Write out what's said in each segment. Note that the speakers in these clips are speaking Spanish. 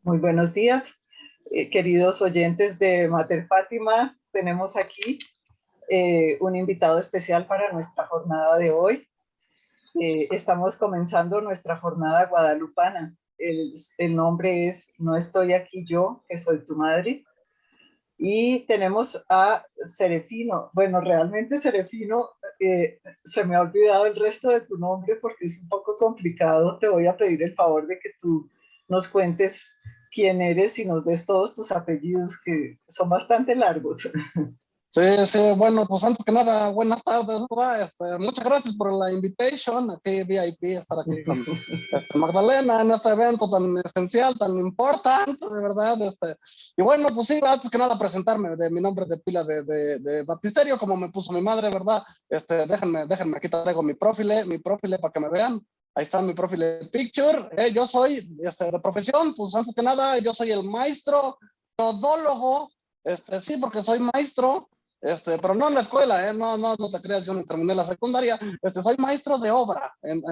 Muy buenos días, queridos oyentes de Mater Fátima. Tenemos aquí un invitado especial para nuestra jornada de hoy. Estamos comenzando nuestra jornada guadalupana. El nombre es No estoy aquí yo, que soy tu madre. Y tenemos a Serefino. Bueno, realmente Serefino, se me ha olvidado el resto de tu nombre porque es un poco complicado. Te voy a pedir el favor de que tú nos cuentes quién eres y nos des todos tus apellidos, que son bastante largos. Sí, sí, bueno, pues antes que nada, buenas tardes, ¿verdad? Muchas gracias por la invitation, aquí VIP, estar aquí con Magdalena en este evento tan esencial, tan importante, de verdad. Y bueno, pues sí, antes que nada presentarme de mi nombre de pila de baptisterio, como me puso mi madre, ¿verdad? Déjenme, aquí traigo mi profile para que me vean. Ahí está mi profile picture. Yo soy de profesión, pues antes que nada, yo soy el maestro todólogo, sí, porque soy maestro. Pero no en la escuela, no te creas, yo no terminé la secundaria. Soy maestro de obra en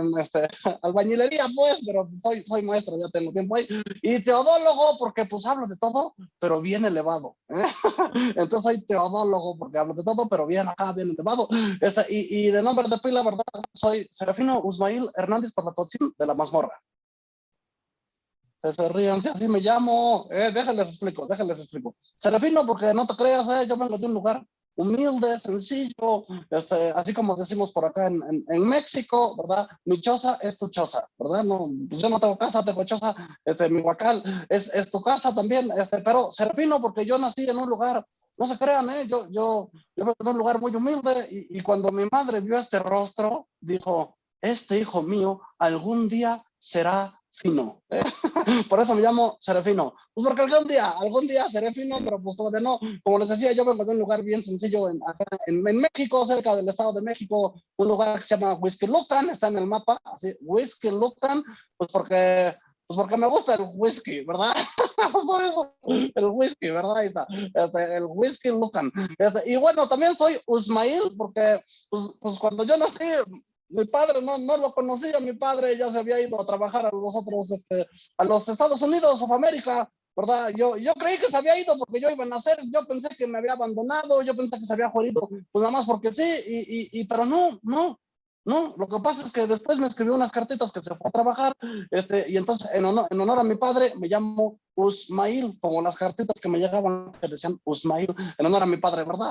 albañilería, pues, pero soy maestro, ya tengo tiempo ahí. Y teodólogo, porque pues hablo de todo, pero bien elevado. Entonces soy teodólogo porque hablo de todo, pero bien acá, bien elevado. Y de nombre de pila, ¿verdad? Soy Serafino Usmail Hernández Patatotzin de la Mazmorra. Se rían, si así me llamo. Déjenles explico. Serafino, porque no te creas, yo vengo de un lugar humilde, sencillo, así como decimos por acá en México, ¿verdad? Mi choza es tu choza, ¿verdad? No, pues yo no tengo casa, tengo choza, mi huacal es tu casa también, pero Serafino, porque yo nací en un lugar, no se crean, yo vengo de un lugar muy humilde y cuando mi madre vio este rostro, dijo, este hijo mío algún día será fino. Por eso me llamo Serafino. Pues porque algún día seré fino, pero pues todavía no. Como les decía, yo vengo de un lugar bien sencillo acá en México, cerca del Estado de México, un lugar que se llama Huixquilucan, está en el mapa, así, Huixquilucan, pues porque me gusta el whisky, ¿verdad? Pues por eso, el whisky, ¿verdad? Ahí está, el Huixquilucan. Y bueno, también soy Usmail, porque pues cuando yo nací, mi padre no lo conocía, mi padre ya se había ido a trabajar a los Estados Unidos of América, ¿verdad? Yo creí que se había ido porque yo iba a nacer, yo pensé que me había abandonado, yo pensé que se había jodido, pues nada más porque sí, pero no, lo que pasa es que después me escribió unas cartitas que se fue a trabajar, y entonces en honor a mi padre me llamo Usmail, como las cartitas que me llegaban que decían Usmail, en honor a mi padre, ¿verdad?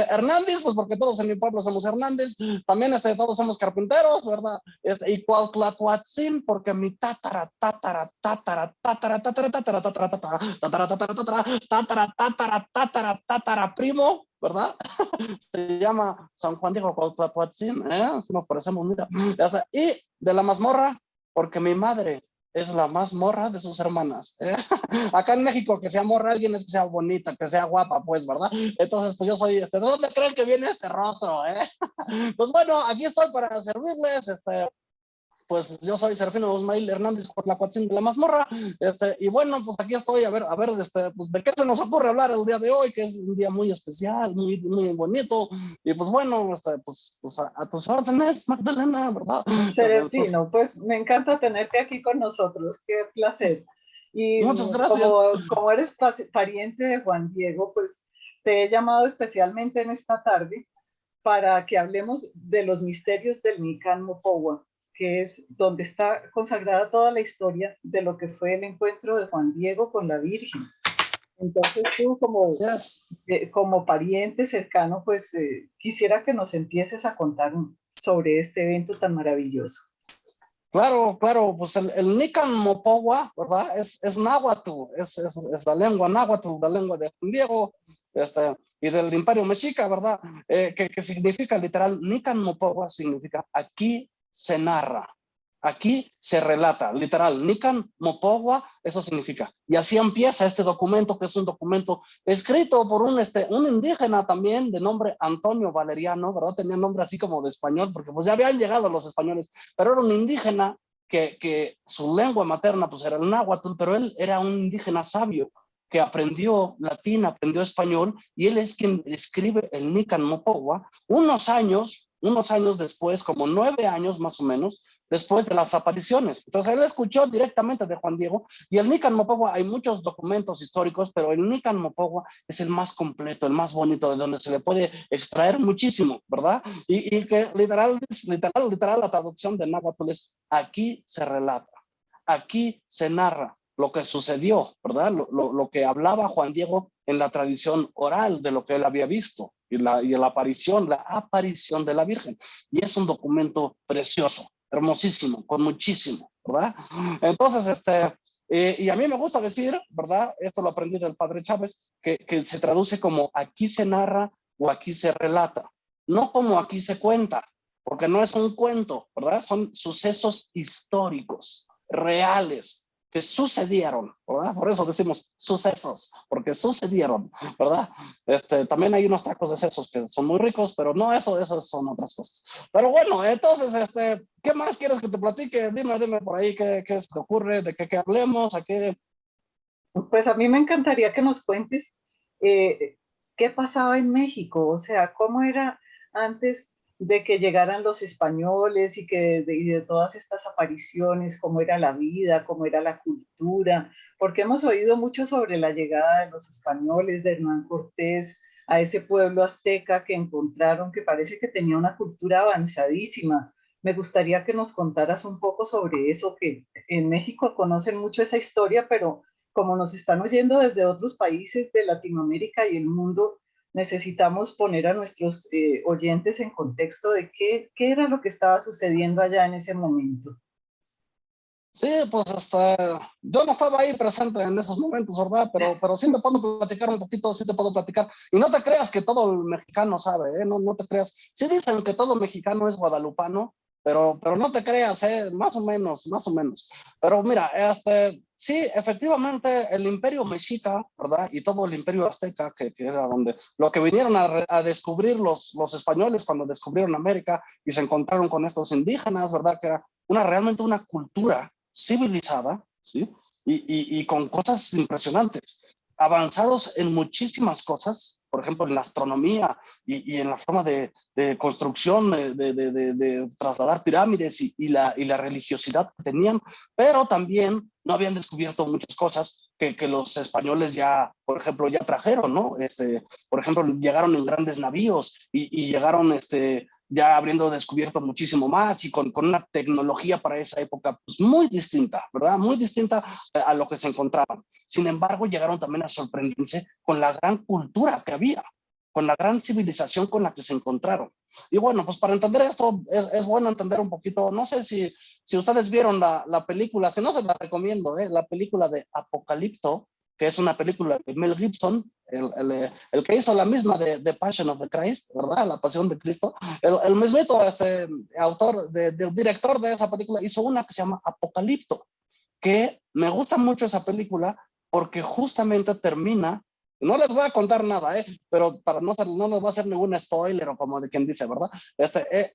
Hernández, pues porque todos en mi pueblo somos Hernández, también todos somos carpinteros, ¿verdad? Y Cuauhtlahuatzin, porque mi tatara, tatara, tatara, tatara, tatara, tatara, tatara, tatara, tatara, tatara, tatara, tatara, tatara, tatara, tatara, primo, ¿verdad? Se llama San Juan Diego Cuauhtlahuatzin, si nos parecemos, mira. Y de la Mazmorra, porque mi madre es la más morra de sus hermanas. Acá en México, que sea morra alguien es que sea bonita, que sea guapa, pues, ¿verdad? Entonces, pues yo soy, ¿de dónde creen que viene este rostro, Pues bueno, aquí estoy para servirles, pues yo soy Serafino Usmail Hernández con la Cuatzin de la Mazmorra, y bueno, pues aquí estoy, a ver, pues de qué se nos ocurre hablar el día de hoy, que es un día muy especial, muy, muy bonito, y pues bueno, pues a tus órdenes, Magdalena, ¿verdad? Entonces, Serefino, pues me encanta tenerte aquí con nosotros, qué placer. Y muchas gracias. como eres pariente de Juan Diego, pues te he llamado especialmente en esta tarde para que hablemos de los misterios del Nican Mopowa, que es donde está consagrada toda la historia de lo que fue el encuentro de Juan Diego con la Virgen. Entonces tú Yes. como pariente cercano, pues quisiera que nos empieces a contar sobre este evento tan maravilloso. Claro, pues el Nican Mopowa, ¿verdad? Es náhuatl, es la lengua náhuatl, la lengua de Juan Diego, y del Imperio Mexica, ¿verdad? Que significa literal, Nican Mopowa significa aquí se narra, aquí se relata, literal, Nican Mopowa, eso significa. Y así empieza este documento, que es un documento escrito por un indígena también de nombre Antonio Valeriano, ¿verdad? Tenía nombre así como de español, porque pues ya habían llegado los españoles, pero era un indígena que su lengua materna pues era el náhuatl, pero él era un indígena sabio que aprendió latín, aprendió español, y él es quien escribe el Nican Mopowa unos años unos años después, como 9 años más o menos, después de las apariciones. Entonces él escuchó directamente de Juan Diego, y el Nican Mopogua, hay muchos documentos históricos, pero el Nican Mopogua es el más completo, el más bonito, de donde se le puede extraer muchísimo, ¿verdad? Y que literal, la traducción de náhuatl es: aquí se relata, aquí se narra lo que sucedió, ¿verdad? Lo que hablaba Juan Diego en la tradición oral de lo que él había visto, y la aparición de la Virgen. Y es un documento precioso, hermosísimo, con muchísimo, ¿verdad? Entonces, y a mí me gusta decir, ¿verdad? Esto lo aprendí del padre Chávez, que se traduce como aquí se narra o aquí se relata, no como aquí se cuenta, porque no es un cuento, ¿verdad? Son sucesos históricos, reales, que sucedieron, ¿verdad? Por eso decimos sucesos, porque sucedieron, ¿verdad? También hay unos tacos de sesos que son muy ricos, pero no, eso son otras cosas. Pero bueno, entonces, ¿qué más quieres que te platique? Dime por ahí qué se te ocurre, de qué hablemos, a qué. Pues a mí me encantaría que nos cuentes qué pasaba en México, o sea, cómo era antes de que llegaran los españoles y de todas estas apariciones, cómo era la vida, cómo era la cultura, porque hemos oído mucho sobre la llegada de los españoles, de Hernán Cortés, a ese pueblo azteca que encontraron, que parece que tenía una cultura avanzadísima. Me gustaría que nos contaras un poco sobre eso, que en México conocen mucho esa historia, pero como nos están oyendo desde otros países de Latinoamérica y el mundo, necesitamos poner a nuestros oyentes en contexto de qué era lo que estaba sucediendo allá en ese momento. Sí, pues yo no estaba ahí presente en esos momentos, ¿verdad? Pero sí te puedo platicar un poquito, sí te puedo platicar. Y no te creas que todo el mexicano sabe, ¿eh? No te creas. Sí dicen que todo mexicano es guadalupano, pero no te creas, ¿eh? Más o menos, más o menos. Pero mira, sí, efectivamente, el imperio mexica, ¿verdad? Y todo el imperio azteca, que era donde lo que vinieron a descubrir los españoles cuando descubrieron América y se encontraron con estos indígenas, ¿verdad? Que era realmente una cultura civilizada, ¿sí? Y con cosas impresionantes, avanzados en muchísimas cosas, por ejemplo, en la astronomía y en la forma de construcción, de trasladar pirámides y la religiosidad que tenían, pero también no habían descubierto muchas cosas que los españoles ya, por ejemplo, ya trajeron, ¿no? Por ejemplo, llegaron en grandes navíos y llegaron, ya habiendo descubierto muchísimo más y con una tecnología para esa época pues muy distinta, ¿verdad? Muy distinta a lo que se encontraban. Sin embargo, llegaron también a sorprenderse con la gran cultura que había, con la gran civilización con la que se encontraron. Y bueno, pues para entender esto es bueno entender un poquito, no sé si ustedes vieron la película, si no se la recomiendo, la película de Apocalipto, que es una película de Mel Gibson, el que hizo la misma de Passion of the Christ, ¿verdad? La Pasión de Cristo. El mismito autor, director de esa película, hizo una que se llama Apocalipto, que me gusta mucho esa película porque justamente termina, no les voy a contar nada, pero para no les voy a hacer ningún spoiler o como de quien dice, ¿verdad?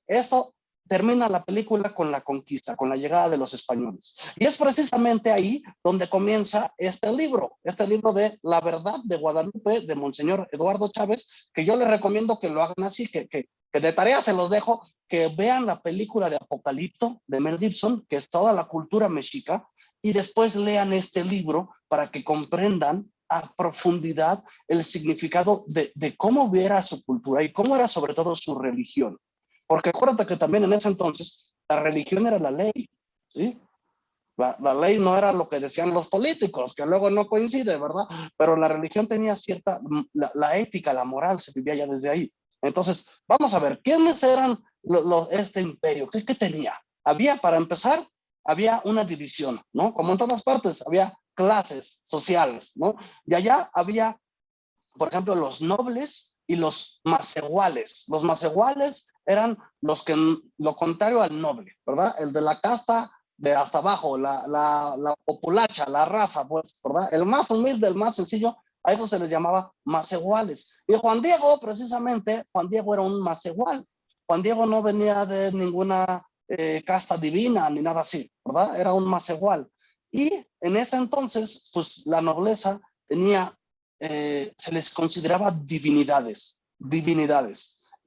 Esto termina la película con la conquista, con la llegada de los españoles. Y es precisamente ahí donde comienza este libro de La Verdad de Guadalupe, de Monseñor Eduardo Chávez, que yo les recomiendo que lo hagan así, que de tarea se los dejo, que vean la película de Apocalipto de Mel Gibson, que es toda la cultura mexica, y después lean este libro para que comprendan a profundidad el significado de cómo era su cultura y cómo era sobre todo su religión. Porque acuérdate que también en ese entonces la religión era la ley, ¿sí? La ley no era lo que decían los políticos, que luego no coincide, ¿verdad? Pero la religión tenía cierta, la ética, la moral se vivía ya desde ahí. Entonces, vamos a ver, ¿quiénes eran este imperio? ¿Qué tenía? Había, para empezar, había una división, ¿no? Como en todas partes, había clases sociales, ¿no? Y allá había, por ejemplo, los nobles y los macehuales. Los macehuales eran lo contrario al noble, ¿verdad? El de la casta de hasta abajo, la populacha, la raza, pues, ¿verdad? El más humilde, el más sencillo, a eso se les llamaba macehuales. Y Juan Diego, precisamente, Juan Diego era un macehual. Juan Diego no venía de ninguna casta divina ni nada así, ¿verdad? Era un macehual. Y en ese entonces, pues la nobleza tenía, se les consideraba divinidades.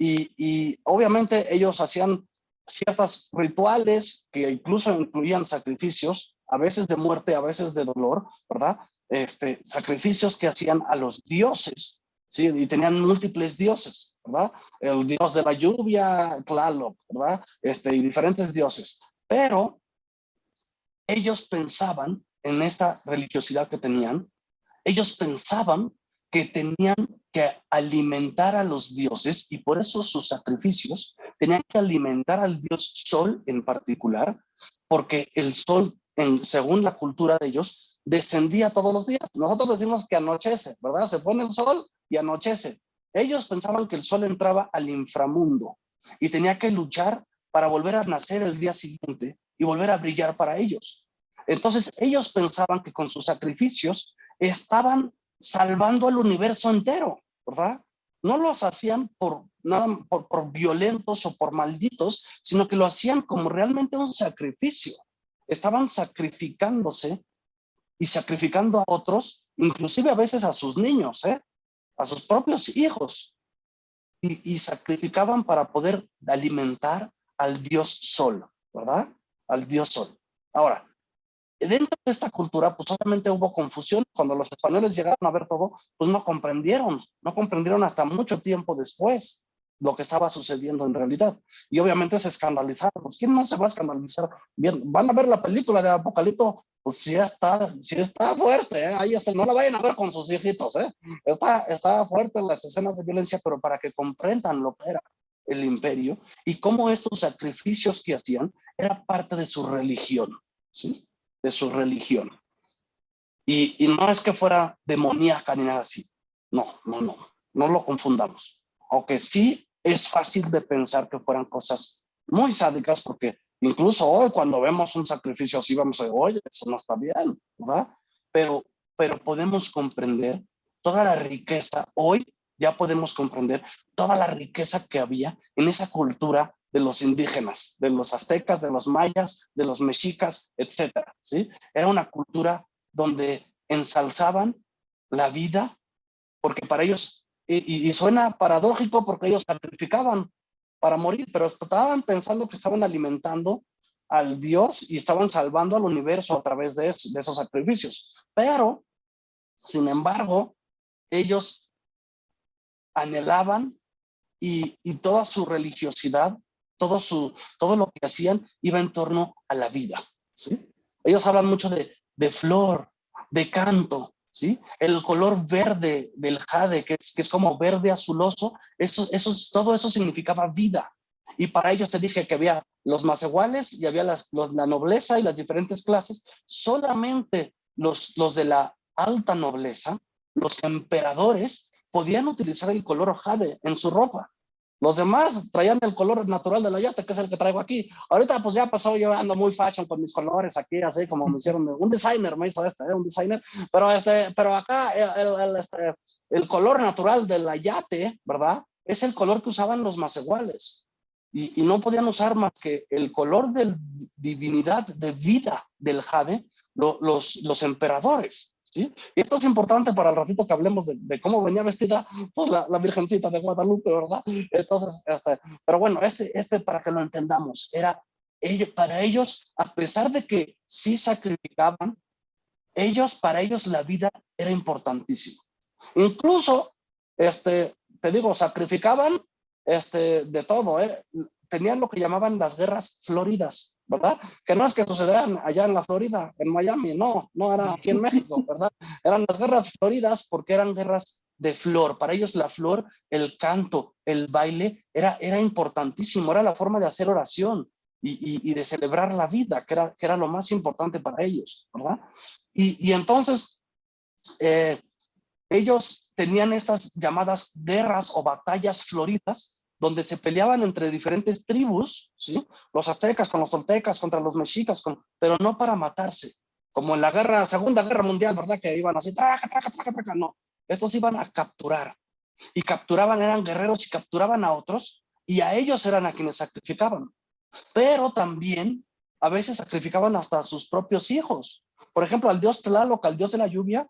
y obviamente ellos hacían ciertos rituales que incluso incluían sacrificios, a veces de muerte, a veces de dolor, ¿verdad? Sacrificios que hacían a los dioses, ¿sí? Y tenían múltiples dioses, ¿verdad? El dios de la lluvia, Tlaloc, ¿verdad? Y diferentes dioses. Pero ellos pensaban en esta religiosidad que tenían, ellos pensaban que tenían que alimentar a los dioses y por eso sus sacrificios tenían que alimentar al dios Sol en particular, porque el Sol, según la cultura de ellos, descendía todos los días. Nosotros decimos que anochece, ¿verdad? Se pone el sol y anochece. Ellos pensaban que el sol entraba al inframundo y tenía que luchar para volver a nacer el día siguiente y volver a brillar para ellos. Entonces ellos pensaban que con sus sacrificios estaban salvando al universo entero, ¿verdad? No los hacían por nada, por violentos o por malditos, sino que lo hacían como realmente un sacrificio. Estaban sacrificándose y sacrificando a otros, inclusive a veces a sus niños, a sus propios hijos, y sacrificaban para poder alimentar al dios Sol, ¿verdad? Al dios Sol. Ahora, dentro de esta cultura, pues obviamente hubo confusión. Cuando los españoles llegaron a ver todo, pues no comprendieron hasta mucho tiempo después lo que estaba sucediendo en realidad. Y obviamente se escandalizaron. Pues, ¿quién no se va a escandalizar? Bien, van a ver la película de Apocalipto, pues sí está fuerte, ¿eh? Ahí no la vayan a ver con sus hijitos, ¿eh? Está fuerte las escenas de violencia, pero para que comprendan lo que era el imperio y cómo estos sacrificios que hacían era parte de su religión, ¿sí? De su religión. Y no es que fuera demoníaca ni nada así. No lo confundamos. Aunque sí es fácil de pensar que fueran cosas muy sádicas, porque incluso hoy cuando vemos un sacrificio así vamos a decir, oye, eso no está bien, ¿verdad? Pero podemos comprender toda la riqueza, hoy ya podemos comprender toda la riqueza que había en esa cultura de los indígenas, de los aztecas, de los mayas, de los mexicas, etcétera, ¿sí? Era una cultura donde ensalzaban la vida, porque para ellos, y suena paradójico porque ellos sacrificaban para morir, pero estaban pensando que estaban alimentando al Dios y estaban salvando al universo a través de esos sacrificios. Pero, sin embargo, ellos anhelaban y toda su religiosidad, todo lo que hacían iba en torno a la vida, ¿sí? Ellos hablan mucho de flor, de canto, ¿sí? El color verde del jade, que es como verde azuloso, todo eso significaba vida. Y para ellos te dije que había los macehuales y había la nobleza y las diferentes clases. Solamente los de la alta nobleza, los emperadores, podían utilizar el color jade en su ropa. Los demás traían el color natural de la yate, que es el que traigo aquí. Ahorita pues ya pasó, yo ando muy fashion con mis colores aquí, así como me hicieron, un designer me hizo un designer, pero acá el color natural de la yate, ¿verdad? Es el color que usaban los macehuales. Y no podían usar más que el color de divinidad, de vida del jade, los emperadores. ¿Sí? Y esto es importante para el ratito que hablemos de cómo venía vestida pues, la Virgencita de Guadalupe, ¿verdad? Entonces, pero bueno, para que lo entendamos, para ellos, a pesar de que sí sacrificaban, para ellos la vida era importantísima. Incluso, te digo, sacrificaban de todo, tenían lo que llamaban las guerras floridas, ¿verdad? Que no es que sucedieran allá en la Florida, en Miami, no era aquí en México, ¿verdad? Eran las guerras floridas porque eran guerras de flor. Para ellos la flor, el canto, el baile, era importantísimo, era la forma de hacer oración y de celebrar la vida, que era lo más importante para ellos, ¿verdad? Y entonces, ellos tenían estas llamadas guerras o batallas floridas, donde se peleaban entre diferentes tribus, ¿sí? Los aztecas con los toltecas contra los mexicas, pero no para matarse, como en la Segunda Guerra Mundial, ¿verdad? Que iban así, traca, no. Estos iban a capturar, y eran guerreros y capturaban a otros, y a ellos eran a quienes sacrificaban. Pero también a veces sacrificaban hasta a sus propios hijos. Por ejemplo, al dios Tlaloc, al dios de la lluvia,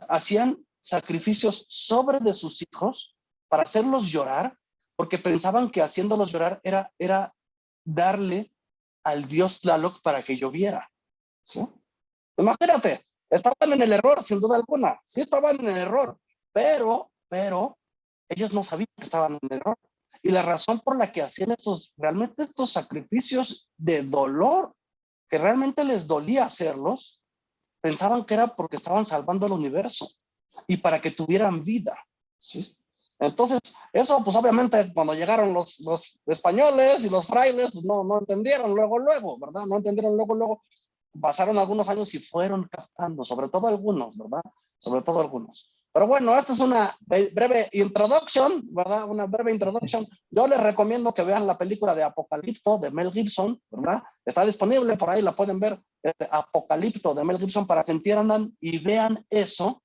hacían sacrificios sobre de sus hijos para hacerlos llorar, porque pensaban que haciéndolos llorar era darle al dios Tlaloc para que lloviera, ¿sí? Imagínate, estaban en el error, sin duda alguna, sí estaban en el error, pero ellos no sabían que estaban en el error. Y la razón por la que hacían realmente estos sacrificios de dolor, que realmente les dolía hacerlos, pensaban que era porque estaban salvando el universo y para que tuvieran vida, ¿sí? Entonces, eso, pues obviamente, cuando llegaron los españoles y los frailes, pues no entendieron luego, ¿verdad? No entendieron luego. Pasaron algunos años y fueron captando, sobre todo algunos, ¿verdad? Sobre todo algunos. Pero bueno, esta es una breve introduction, ¿verdad? Una breve introduction. Yo les recomiendo que vean la película de Apocalipto de Mel Gibson, ¿verdad? Está disponible por ahí, la pueden ver. Apocalipto de Mel Gibson, para que entiendan y vean eso,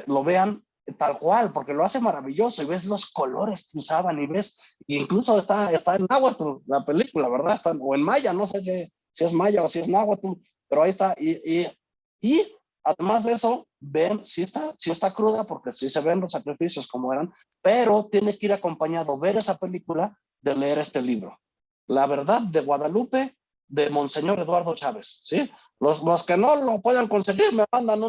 lo vean tal cual, porque lo hace maravilloso y ves los colores que usaban y ves, incluso está en náhuatl la película, ¿verdad? O en maya, no sé si es maya o si es náhuatl, pero ahí está. Y además de eso, ven, sí está cruda, porque sí se ven los sacrificios como eran, pero tiene que ir acompañado ver esa película de leer este libro. La verdad de Guadalupe, de Monseñor Eduardo Chávez, ¿sí? Los que no lo puedan conseguir me mandan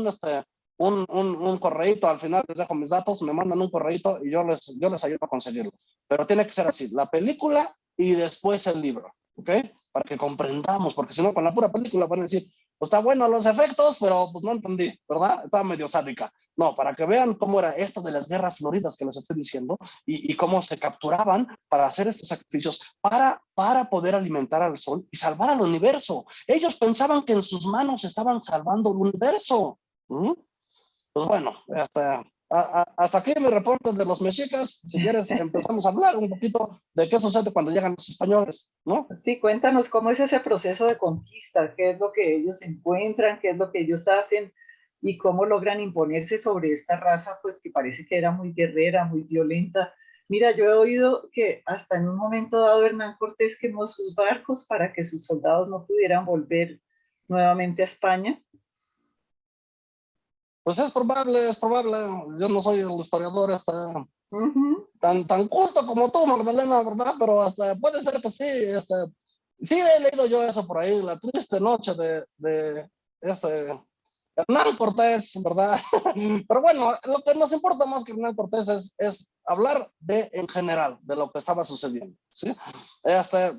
un correíto, al final les dejo mis datos, me mandan un correíto y yo les ayudo a conseguirlo. Pero tiene que ser así, la película y después el libro, ¿ok? Para que comprendamos, porque si no, con la pura película van a decir, pues está bueno los efectos, pero pues no entendí, ¿verdad? Estaba medio sádica. No, para que vean cómo era esto de las guerras floridas que les estoy diciendo y cómo se capturaban para hacer estos sacrificios, para poder alimentar al sol y salvar al universo. Ellos pensaban que en sus manos estaban salvando el universo. ¿Mm? Pues bueno, hasta aquí mi reporte de los mexicas. Si quieres, empezamos a hablar un poquito de qué sucede cuando llegan los españoles, ¿no? Sí, cuéntanos cómo es ese proceso de conquista, qué es lo que ellos encuentran, qué es lo que ellos hacen y cómo logran imponerse sobre esta raza, pues que parece que era muy guerrera, muy violenta. Mira, yo he oído que hasta en un momento dado Hernán Cortés quemó sus barcos para que sus soldados no pudieran volver nuevamente a España. Pues es probable. Yo no soy el historiador tan culto como tú, Magdalena, ¿verdad? Pero hasta puede ser que sí. Sí he leído yo eso por ahí, la triste noche de Hernán Cortés, ¿verdad? Pero bueno, lo que nos importa más que Hernán Cortés es hablar en general, de lo que estaba sucediendo, ¿sí?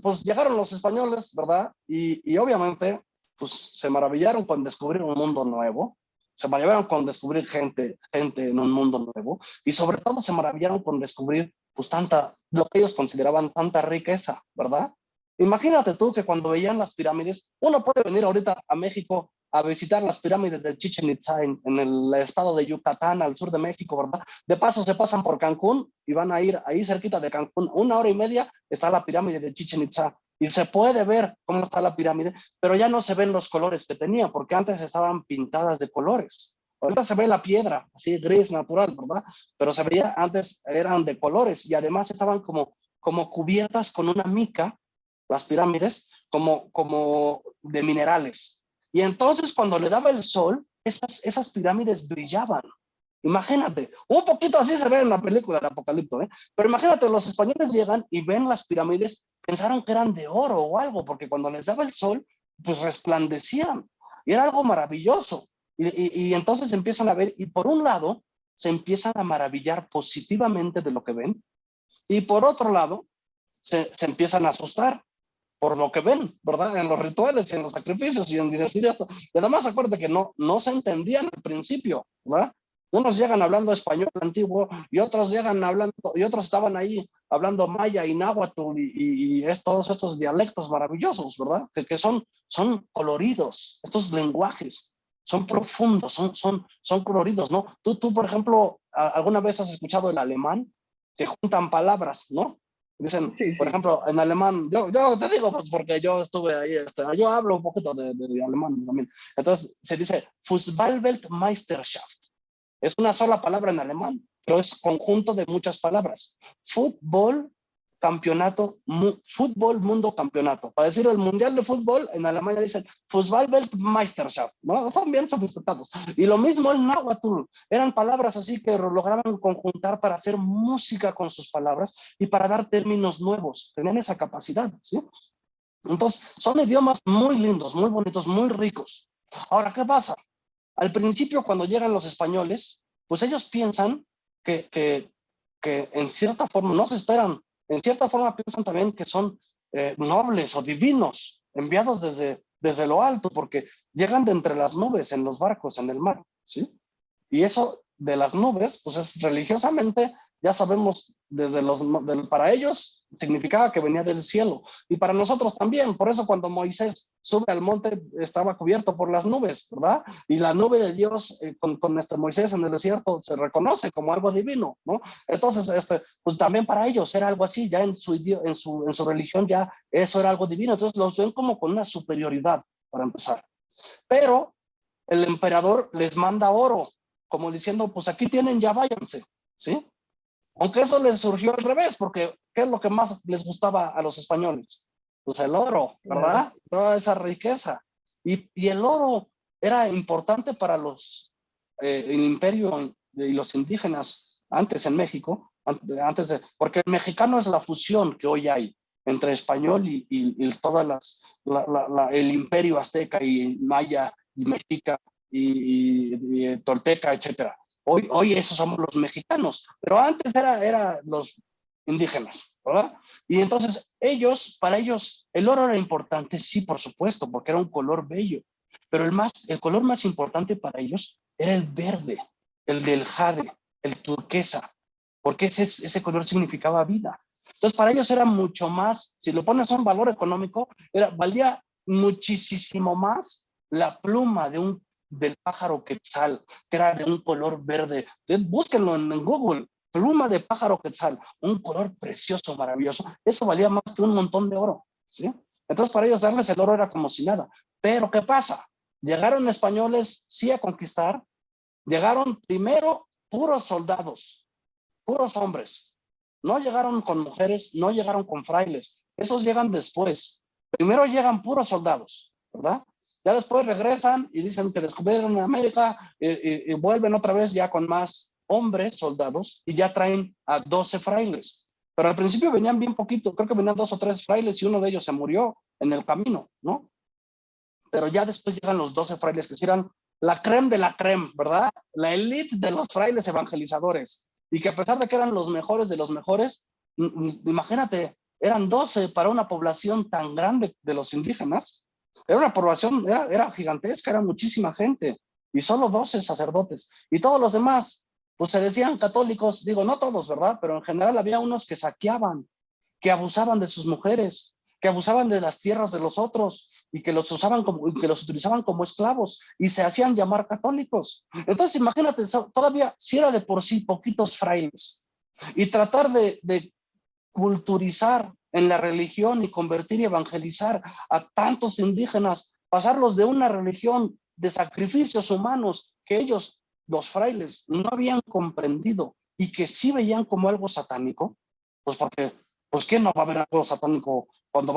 Pues llegaron los españoles, ¿verdad? Y obviamente, pues se maravillaron con descubrir un mundo nuevo, se maravillaron con descubrir gente en un mundo nuevo, y sobre todo se maravillaron con descubrir, pues lo que ellos consideraban tanta riqueza, ¿verdad? Imagínate tú que cuando veían las pirámides, uno puede venir ahorita a México a visitar las pirámides de Chichen Itza en el estado de Yucatán, al sur de México, ¿verdad? De paso se pasan por Cancún y van a ir ahí cerquita de Cancún, 1 hora y media está la pirámide de Chichen Itza y se puede ver cómo está la pirámide, pero ya no se ven los colores que tenía, porque antes estaban pintadas de colores. Ahorita se ve la piedra, así gris natural, ¿verdad? Pero se veía antes, eran de colores y además estaban como cubiertas con una mica, las pirámides, como de minerales. Y entonces cuando le daba el sol, esas pirámides brillaban. Imagínate, un poquito así se ve en la película de Apocalipto, ¿eh? Pero imagínate, los españoles llegan y ven las pirámides, pensaron que eran de oro o algo, porque cuando les daba el sol, pues resplandecían. Y era algo maravilloso. Y entonces empiezan a ver, y por un lado, se empiezan a maravillar positivamente de lo que ven, y por otro lado, se empiezan a asustar por lo que ven, ¿verdad? En los rituales, en los sacrificios y en decir esto. Y además acuérdate que no se entendían al principio, ¿verdad? Unos llegan hablando español antiguo y otros llegan hablando, y otros estaban ahí hablando maya y náhuatl y todos estos dialectos maravillosos, ¿verdad? Que son coloridos, estos lenguajes son profundos, son coloridos, ¿no? Tú, por ejemplo, ¿alguna vez has escuchado el alemán? Que juntan palabras, ¿no? Dicen, Sí, por sí. ejemplo, en alemán, yo te digo, pues porque yo estuve ahí, yo hablo un poquito de alemán también. Entonces se dice Fußball-Weltmeisterschaft. Es una sola palabra en alemán, pero es conjunto de muchas palabras. Fútbol, campeonato, fútbol mundo campeonato. Para decir el mundial de fútbol, en Alemania dicen Fußball-Weltmeisterschaft, ¿no? Son bien sofisticados. Y lo mismo el náhuatl, eran palabras así que lograban conjuntar para hacer música con sus palabras y para dar términos nuevos. Tenían esa capacidad, ¿sí? Entonces, son idiomas muy lindos, muy bonitos, muy ricos. Ahora, ¿qué pasa? Al principio, cuando llegan los españoles, pues ellos piensan que en cierta forma, no se esperan, en cierta forma piensan también que son nobles o divinos, enviados desde lo alto, porque llegan de entre las nubes en los barcos, en el mar, ¿sí? Y eso de las nubes, pues es religiosamente, ya sabemos, para ellos significaba que venía del cielo. Y para nosotros también. Por eso cuando Moisés sube al monte, estaba cubierto por las nubes, ¿verdad? Y la nube de Dios con Moisés en el desierto se reconoce como algo divino, ¿no? Entonces, pues también para ellos era algo así, ya en su religión ya eso era algo divino. Entonces los ven como con una superioridad, para empezar. Pero el emperador les manda oro, como diciendo, pues aquí tienen, ya váyanse, ¿sí? Aunque eso les surgió al revés, porque ¿qué es lo que más les gustaba a los españoles? Pues el oro, ¿verdad? Toda esa riqueza. Y el oro era importante para el imperio y los indígenas antes en México, porque el mexicano es la fusión que hoy hay entre español y todas el imperio azteca y maya y mexica y tolteca, etcétera. Hoy esos somos los mexicanos, pero antes era los indígenas, ¿verdad? Y entonces para ellos, el oro era importante, sí, por supuesto, porque era un color bello, pero el color más importante para ellos era el verde, el del jade, el turquesa, porque ese color significaba vida. Entonces para ellos era mucho más, si lo pones a un valor económico, valía muchísimo más la pluma del pájaro quetzal, que era de un color verde. Búsquenlo en Google, pluma de pájaro quetzal, un color precioso, maravilloso. Eso valía más que un montón de oro, ¿sí? Entonces para ellos darles el oro era como si nada. Pero ¿qué pasa? Llegaron españoles, sí, a conquistar. Llegaron primero puros soldados, puros hombres. No llegaron con mujeres, no llegaron con frailes. Esos llegan después. Primero llegan puros soldados, ¿verdad? Ya después regresan y dicen que descubrieron América y vuelven otra vez ya con más hombres, soldados, y ya traen a 12 frailes. Pero al principio venían bien poquito, creo que venían 2 o 3 frailes y uno de ellos se murió en el camino, ¿no? Pero ya después llegan los 12 frailes que eran la creme de la creme, ¿verdad? La élite de los frailes evangelizadores. Y que a pesar de que eran los mejores de los mejores, imagínate, eran 12 para una población tan grande de los indígenas. Era una población, era gigantesca, era muchísima gente. Y solo 12 sacerdotes. Y todos los demás, pues se decían católicos, digo, no todos, ¿verdad? Pero en general había unos que saqueaban, que abusaban de sus mujeres, que abusaban de las tierras de los otros y que los utilizaban como esclavos y se hacían llamar católicos. Entonces imagínate, todavía si era de por sí poquitos frailes y tratar de culturizar en la religión y convertir y evangelizar a tantos indígenas, pasarlos de una religión de sacrificios humanos que ellos, los frailes, no habían comprendido y que sí veían como algo satánico, pues porque, pues ¿quién no va a ver algo satánico cuando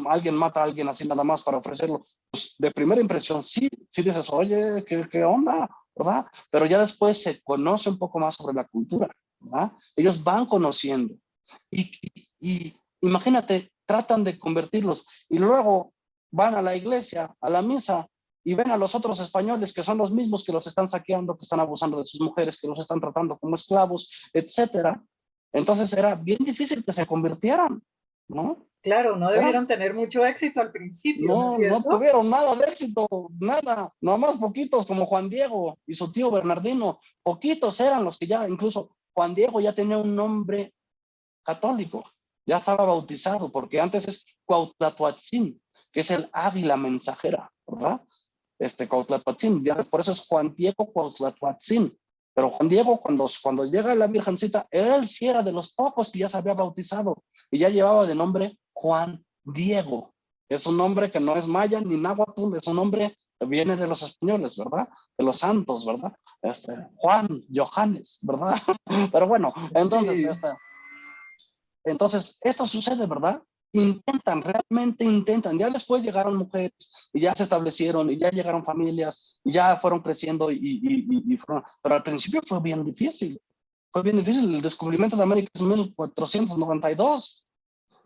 alguien mata a alguien así nada más para ofrecerlo? Pues de primera impresión sí dices, oye, ¿qué onda? ¿Verdad? Pero ya después se conoce un poco más sobre la cultura, ¿verdad? Ellos van conociendo y imagínate, tratan de convertirlos y luego van a la iglesia, a la misa y ven a los otros españoles que son los mismos que los están saqueando, que están abusando de sus mujeres, que los están tratando como esclavos, etcétera. Entonces era bien difícil que se convirtieran, ¿no? Claro, no debieron tener mucho éxito al principio, ¿no es No cierto? tuvieron nada de éxito, nada, nomás poquitos como Juan Diego y su tío Bernardino, poquitos eran los que ya, incluso Juan Diego ya tenía un nombre católico, ya estaba bautizado, porque antes es Cuauhtlatoatzin, que es el águila mensajera, ¿verdad? Cuauhtlatoatzin, ya por eso es Juan Diego Cuauhtlatoatzin. Pero Juan Diego, cuando llega la Virgencita, él sí era de los pocos que ya se había bautizado y ya llevaba de nombre Juan Diego. Es un nombre que no es maya ni náhuatl, es un nombre que viene de los españoles, ¿verdad? De los santos, ¿verdad? Juan, Johannes, ¿verdad? Pero bueno, entonces, Sí. Entonces, esto sucede, ¿verdad? Intentan, realmente intentan. Ya después llegaron mujeres y ya se establecieron y ya llegaron familias y ya fueron creciendo y fueron, pero al principio fue bien difícil. Fue bien difícil. El descubrimiento de América es 1492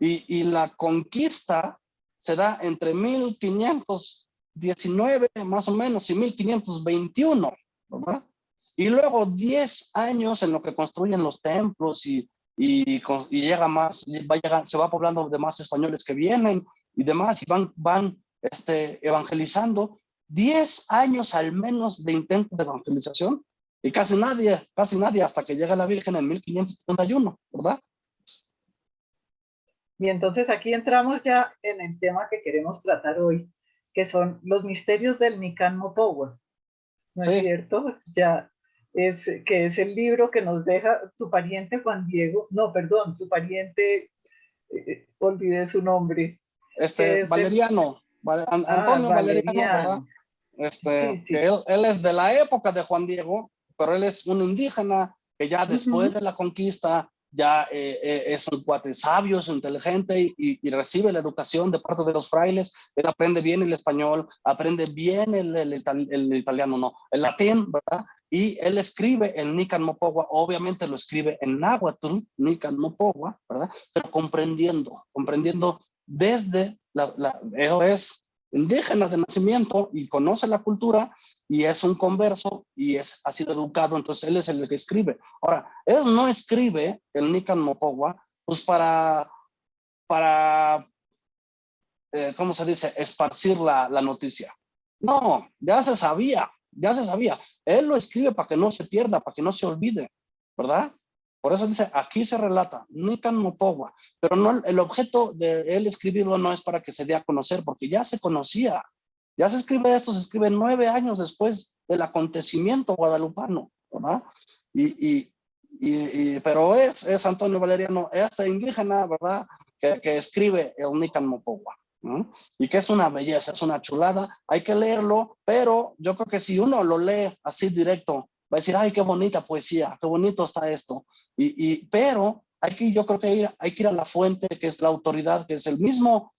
y la conquista se da entre 1519 más o menos y 1521, ¿verdad? Y luego 10 años en lo que construyen los templos y llega más, se va poblando de más españoles que vienen y demás, y van evangelizando. 10 años al menos de intento de evangelización, y casi nadie hasta que llega la Virgen en 1571, ¿verdad? Y entonces aquí entramos ya en el tema que queremos tratar hoy, que son los misterios del Nican Mopohua, ¿no es Sí. cierto? Ya que es el libro que nos deja tu pariente Juan Diego, no, perdón, tu pariente, olvidé su nombre, que es el, Valeriano, Antonio Valeriano, ¿verdad? Valeriano. Sí, Que sí. él es de la época de Juan Diego, pero él es un indígena que ya después Ujú. de la conquista ya es un cuate sabio, es inteligente y recibe la educación de parte de los frailes. Él aprende bien el español, aprende bien el italiano, no, el latín, ¿verdad? Y él escribe el Nican Mopohua, obviamente lo escribe en náhuatl, Nican Mopohua, ¿verdad? Pero comprendiendo desde él es indígena de nacimiento y conoce la cultura y es un converso y ha sido educado, entonces él es el que escribe. Ahora, él no escribe el Nican Mopohua pues para ¿cómo se dice? Esparcir la noticia. No, ya se sabía. Él lo escribe para que no se pierda, para que no se olvide, ¿verdad? Por eso dice, aquí se relata, Nican Mopohua, pero no, el objeto de él escribirlo no es para que se dé a conocer, porque ya se conocía. Ya se escribe esto, se escribe 9 años después del acontecimiento guadalupano, ¿verdad? Y, y, pero es Antonio Valeriano, este indígena, ¿verdad? Que escribe el Nican Mopohua. ¿No? Y que es una belleza, es una chulada, hay que leerlo, pero yo creo que si uno lo lee así directo, va a decir, ay, qué bonita poesía, qué bonito está esto, pero yo creo que hay que ir a la fuente, que es la autoridad, que es el mismo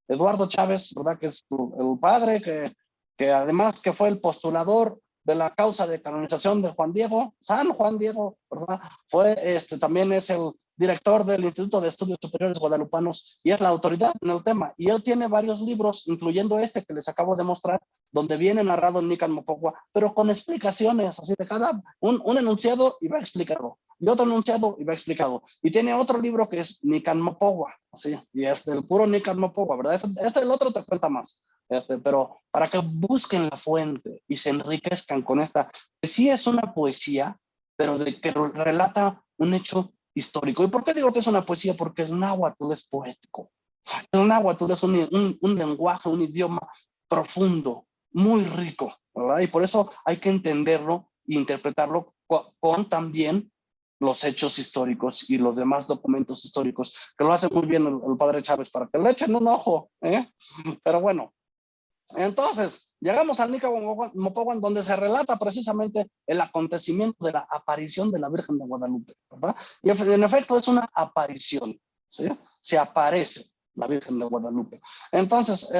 Eduardo Chávez, ¿verdad? Que es el padre, que además que fue el postulador de la causa de canonización de Juan Diego, San Juan Diego, ¿verdad? También es el director del Instituto de Estudios Superiores Guadalupanos y es la autoridad en el tema. Y él tiene varios libros, incluyendo este que les acabo de mostrar, donde viene narrado en Nican Mopohua, pero con explicaciones, así de un enunciado y va explicado, y otro enunciado y va explicado. Y tiene otro libro que es Nican Mopohua, así, y es del puro Nican Mopohua, ¿verdad? El otro te cuenta más. Pero para que busquen la fuente y se enriquezcan con esta, que sí es una poesía, pero de que relata un hecho histórico. ¿Y por qué digo que es una poesía? Porque el náhuatl es poético. El náhuatl es un lenguaje, un idioma profundo, muy rico, ¿verdad? Y por eso hay que entenderlo e interpretarlo con también los hechos históricos y los demás documentos históricos, que lo hace muy bien el padre Chávez, para que le echen un ojo, ¿eh? Pero bueno, entonces, llegamos al Nican Mopohua, donde se relata precisamente el acontecimiento de la aparición de la Virgen de Guadalupe, ¿verdad? Y en efecto es una aparición, ¿sí? Se aparece la Virgen de Guadalupe. Entonces,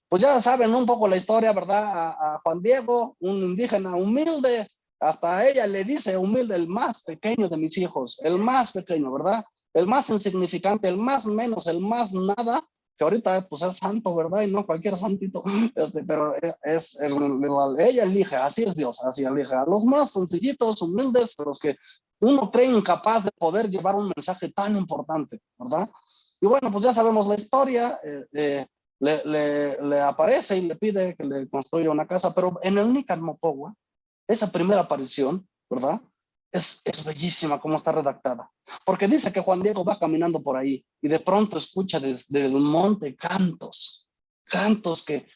pues ya saben un poco la historia, ¿verdad? A Juan Diego, un indígena humilde, hasta ella le dice humilde, el más pequeño de mis hijos, el más pequeño, ¿verdad? El más insignificante, el más menos, el más nada, que ahorita pues es santo, ¿verdad? Y no cualquier santito, pero ella elige, así es Dios, así elige a los más sencillitos, humildes, a los que uno cree incapaz de poder llevar un mensaje tan importante, ¿verdad? Y bueno, pues ya sabemos la historia, le aparece y le pide que le construya una casa, pero en el Nican Mopohua, esa primera aparición, ¿verdad? Es bellísima como está redactada, porque dice que Juan Diego va caminando por ahí y de pronto escucha desde el monte cantos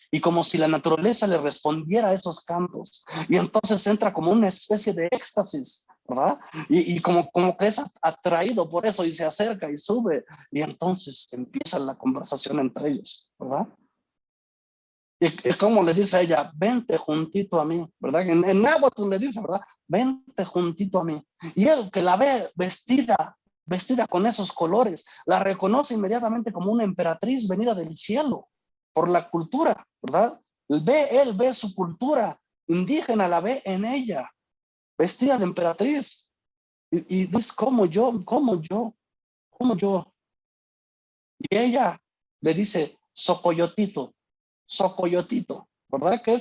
y como si la naturaleza le respondiera a esos cantos, y entonces entra como una especie de éxtasis, ¿verdad? Y como que es atraído por eso y se acerca y sube, y entonces empieza la conversación entre ellos, ¿verdad? Y como le dice a ella, vente juntito a mí, ¿verdad? En náhuatl le dice, ¿verdad? Vente juntito a mí. Y él que la ve vestida vestida con esos colores. La reconoce inmediatamente como una emperatriz venida del cielo por la cultura, ¿verdad? Él ve su cultura indígena, la ve en ella, vestida de emperatriz. Y dice, ¿cómo yo? ¿Cómo yo? ¿Cómo yo? Y ella le dice, Socoyotito, Socoyotito, ¿verdad? Que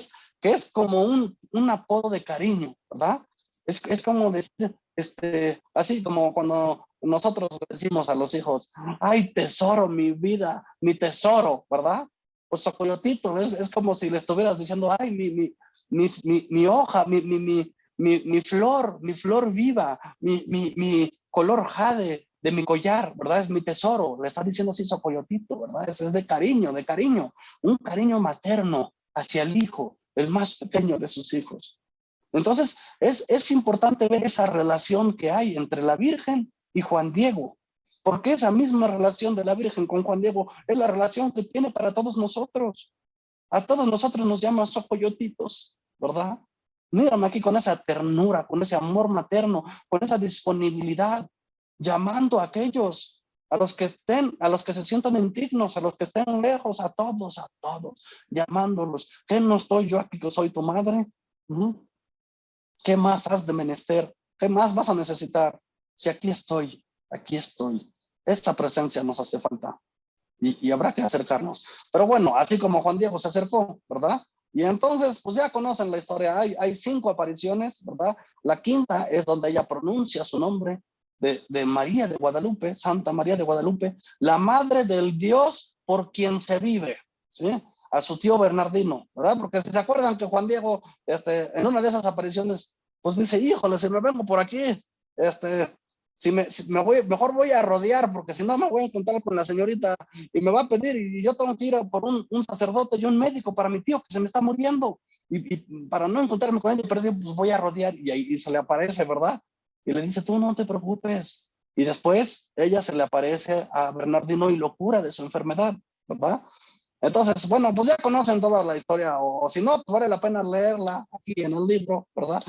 es como un apodo de cariño, ¿verdad? Es como decir, así como cuando nosotros decimos a los hijos, ay, tesoro, mi vida, mi tesoro, ¿verdad? Pues Socoyotito, es como si le estuvieras diciendo, ay, mi hoja, mi flor viva, mi color jade de mi collar, ¿verdad? Es mi tesoro, le está diciendo así Socoyotito, ¿verdad? Es de cariño, un cariño materno hacia el hijo, el más pequeño de sus hijos. Entonces, es importante ver esa relación que hay entre la Virgen y Juan Diego, porque esa misma relación de la Virgen con Juan Diego es la relación que tiene para todos nosotros. A todos nosotros nos llaman Socoyotitos, ¿verdad? Mírame aquí con esa ternura, con ese amor materno, con esa disponibilidad, llamando a aquellos, a los que estén, a los que se sientan indignos, a los que estén lejos, a todos, llamándolos. ¿Qué no estoy yo aquí que soy tu madre? ¿Qué más has de menester? ¿Qué más vas a necesitar? Si aquí estoy, aquí estoy. Esa presencia nos hace falta. Y habrá que acercarnos. Pero bueno, así como Juan Diego se acercó, ¿verdad? Y entonces, pues ya conocen la historia. Hay 5 apariciones, ¿verdad? La quinta es donde ella pronuncia su nombre de María de Guadalupe, Santa María de Guadalupe, la madre del Dios por quien se vive, ¿sí? A su tío Bernardino, ¿verdad? Porque si se acuerdan que Juan Diego, en una de esas apariciones, pues dice, híjole, si me vengo por aquí, si me voy, mejor voy a rodear, porque si no me voy a encontrar con la señorita y me va a pedir, y yo tengo que ir a por un sacerdote y un médico para mi tío que se me está muriendo, y para no encontrarme con él, pues voy a rodear, y ahí se le aparece, ¿verdad? Y le dice, tú no te preocupes. Y después ella se le aparece a Bernardino y lo cura de su enfermedad, ¿verdad? Entonces, bueno, pues ya conocen toda la historia, o si no, pues vale la pena leerla aquí en el libro, ¿verdad?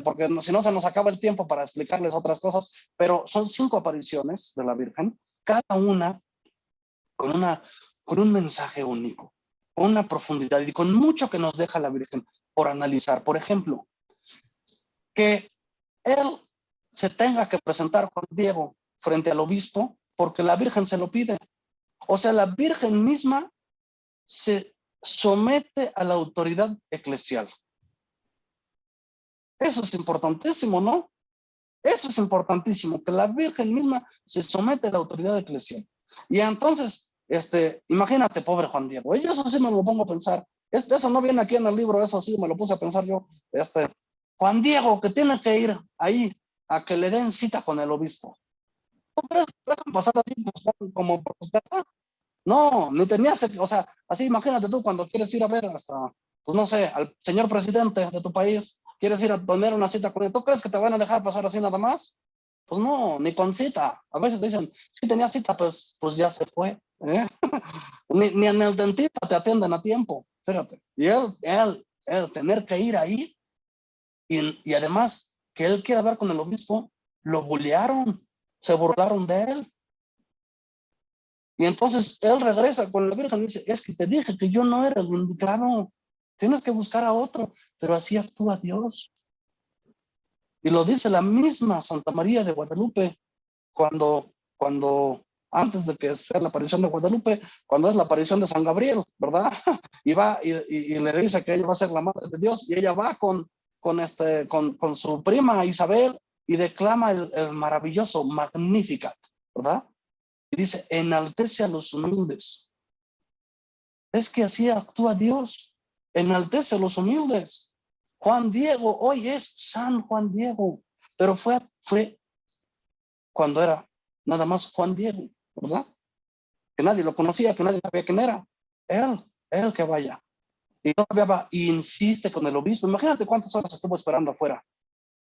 Porque si no se nos acaba el tiempo para explicarles otras cosas, pero son 5 apariciones de la Virgen, cada una con, una, con un mensaje único, con una profundidad y con mucho que nos deja la Virgen por analizar. Por ejemplo, que él se tenga que presentar Juan Diego frente al obispo porque la Virgen se lo pide. O sea, la Virgen misma se somete a la autoridad eclesial. Eso es importantísimo, ¿no? Eso es importantísimo, que la Virgen misma se somete a la autoridad eclesial. Y entonces, imagínate, pobre Juan Diego. Y eso sí me lo pongo a pensar. Eso no viene aquí en el libro, eso sí me lo puse a pensar yo. Juan Diego, que tiene que ir ahí a que le den cita con el obispo. ¿No crees que dejan pasar así como por su casa? No, ni tenías, o sea, así imagínate tú cuando quieres ir a ver hasta, pues no sé, al señor presidente de tu país, quieres ir a tener una cita con él, ¿tú crees que te van a dejar pasar así nada más? Pues no, ni con cita. A veces dicen, si tenía cita, pues ya se fue. Ni en el dentista te atienden a tiempo, fíjate. Y él tener que ir ahí, y además que él quiera hablar con el obispo, lo bullearon, se burlaron de él. Y entonces él regresa con la Virgen y dice, es que te dije que yo no era el indicado, tienes que buscar a otro, pero así actúa Dios. Y lo dice la misma Santa María de Guadalupe, cuando antes de que sea la aparición de Guadalupe, cuando es la aparición de San Gabriel, ¿verdad? Y va y le dice que ella va a ser la madre de Dios, y ella va con su prima Isabel y declama el maravilloso Magnificat, ¿verdad? Y dice, enaltece a los humildes. Es que así actúa Dios, enaltece a los humildes. Juan Diego hoy es San Juan Diego, pero fue cuando era nada más Juan Diego, ¿verdad? Que nadie lo conocía, que nadie sabía quién era. Él que vaya. Y todavía va y insiste con el obispo. Imagínate cuántas horas estuvo esperando afuera,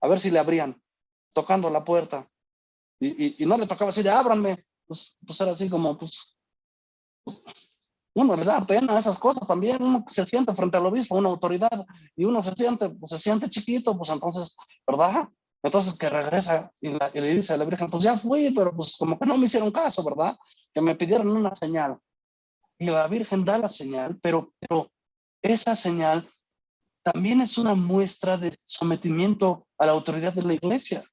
a ver si le abrían, tocando la puerta. Y no le tocaba así de ábranme. Pues era así como, pues, uno le da pena esas cosas también. Uno se siente frente al obispo, una autoridad, y uno se siente chiquito, pues entonces, ¿verdad? Entonces que regresa y le dice a la Virgen, pues ya fui, pero pues como que no me hicieron caso, ¿verdad? Que me pidieron una señal. Y la Virgen da la señal, pero esa señal también es una muestra de sometimiento a la autoridad de la iglesia,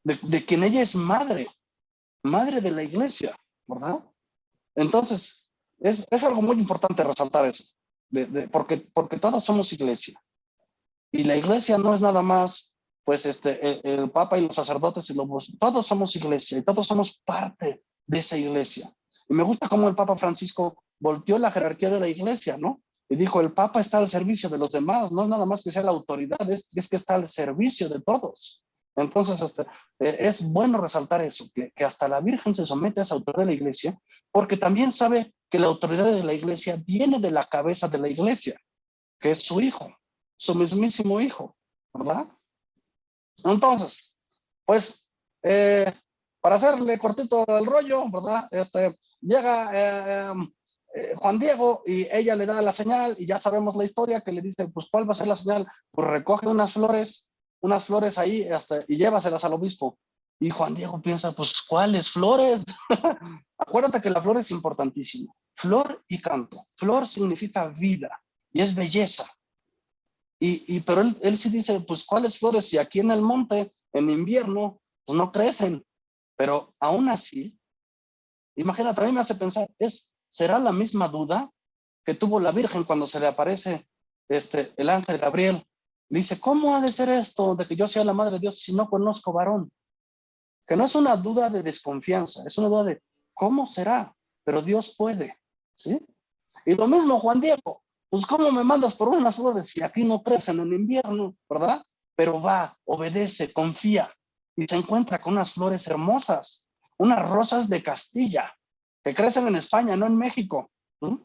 de quien ella es madre de la iglesia, ¿verdad? Entonces, es algo muy importante resaltar eso, porque todos somos iglesia. Y la iglesia no es nada más, pues, el Papa y los sacerdotes, todos somos iglesia y todos somos parte de esa iglesia. Y me gusta cómo el Papa Francisco volteó la jerarquía de la iglesia, ¿no? Y dijo, el Papa está al servicio de los demás, no es nada más que sea la autoridad, es que está al servicio de todos. Entonces, es bueno resaltar eso, que hasta la Virgen se somete a esa autoridad de la iglesia, porque también sabe que la autoridad de la iglesia viene de la cabeza de la iglesia, que es su hijo, su mismísimo hijo, ¿verdad? Entonces, pues, para hacerle cortito el rollo, ¿verdad? Llega Juan Diego y ella le da la señal y ya sabemos la historia que le dice, pues, ¿cuál va a ser la señal? Pues recoge unas flores ahí y llévaselas al obispo. Y Juan Diego piensa, pues, ¿cuáles flores? Acuérdate que la flor es importantísima. Flor y canto. Flor significa vida y es belleza. Pero él sí dice, pues, ¿cuáles flores? Si aquí en el monte, en invierno, pues no crecen. Pero aún así, imagínate, a mí me hace pensar, ¿será la misma duda que tuvo la Virgen cuando se le aparece el ángel Gabriel? Le dice, ¿cómo ha de ser esto de que yo sea la madre de Dios si no conozco varón? Que no es una duda de desconfianza, es una duda de, ¿cómo será? Pero Dios puede, ¿sí? Y lo mismo Juan Diego, pues ¿cómo me mandas por unas flores si aquí no crecen en invierno, verdad? Pero va, obedece, confía y se encuentra con unas flores hermosas, unas rosas de Castilla, que crecen en España, no en México. ¿Sí?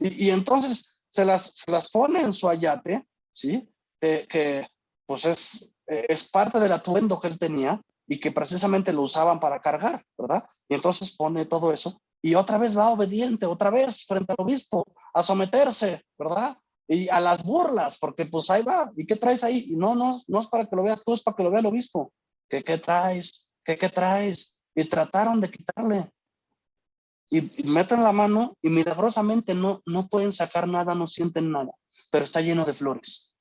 Y entonces se las pone en su ayate, ¿sí? Que pues es parte del atuendo que él tenía y que precisamente lo usaban para cargar, ¿verdad? Y entonces pone todo eso y otra vez va obediente, otra vez frente al obispo, a someterse, ¿verdad? Y a las burlas, porque pues ahí va, ¿y qué traes ahí? Y no es para que lo veas tú, es para que lo vea el obispo. ¿Qué traes? ¿Qué traes? Y trataron de quitarle. Y meten la mano y milagrosamente no pueden sacar nada, no sienten nada, pero está lleno de flores.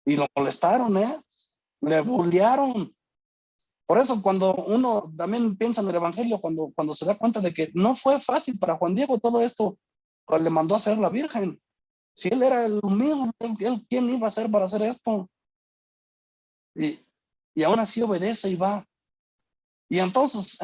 Y lo molestaron, le bullearon. Por eso cuando uno también piensa en el evangelio, cuando se da cuenta de que no fue fácil para Juan Diego todo esto, pues le mandó a hacer la Virgen. Si él era el humilde, él ¿quién iba a ser para hacer esto? Y aún así obedece y va. Y entonces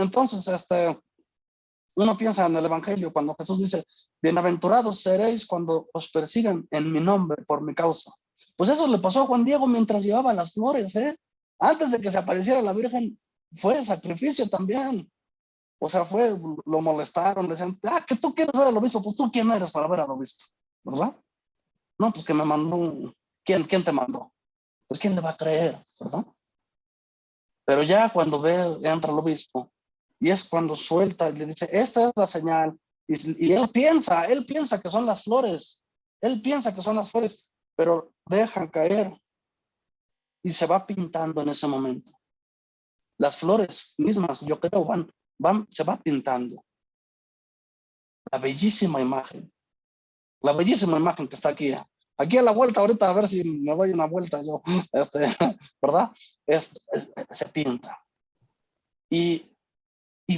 uno piensa en el evangelio cuando Jesús dice, bienaventurados seréis cuando os persigan en mi nombre por mi causa. Pues eso le pasó a Juan Diego mientras llevaba las flores, Antes de que se apareciera la Virgen, fue sacrificio también. O sea, lo molestaron, le decían, que tú quieres ver al obispo, pues tú quién eres para ver al obispo, ¿verdad? No, pues que me mandó, ¿quién te mandó? Pues quién le va a creer, ¿verdad? Pero ya cuando entra el obispo, y es cuando suelta y le dice, esta es la señal, y él piensa que son las flores, pero dejan caer y se va pintando en ese momento. Las flores mismas, yo creo, se va pintando. La bellísima imagen que está aquí. Aquí a la vuelta, ahorita a ver si me doy una vuelta yo, ¿verdad? Se pinta. Y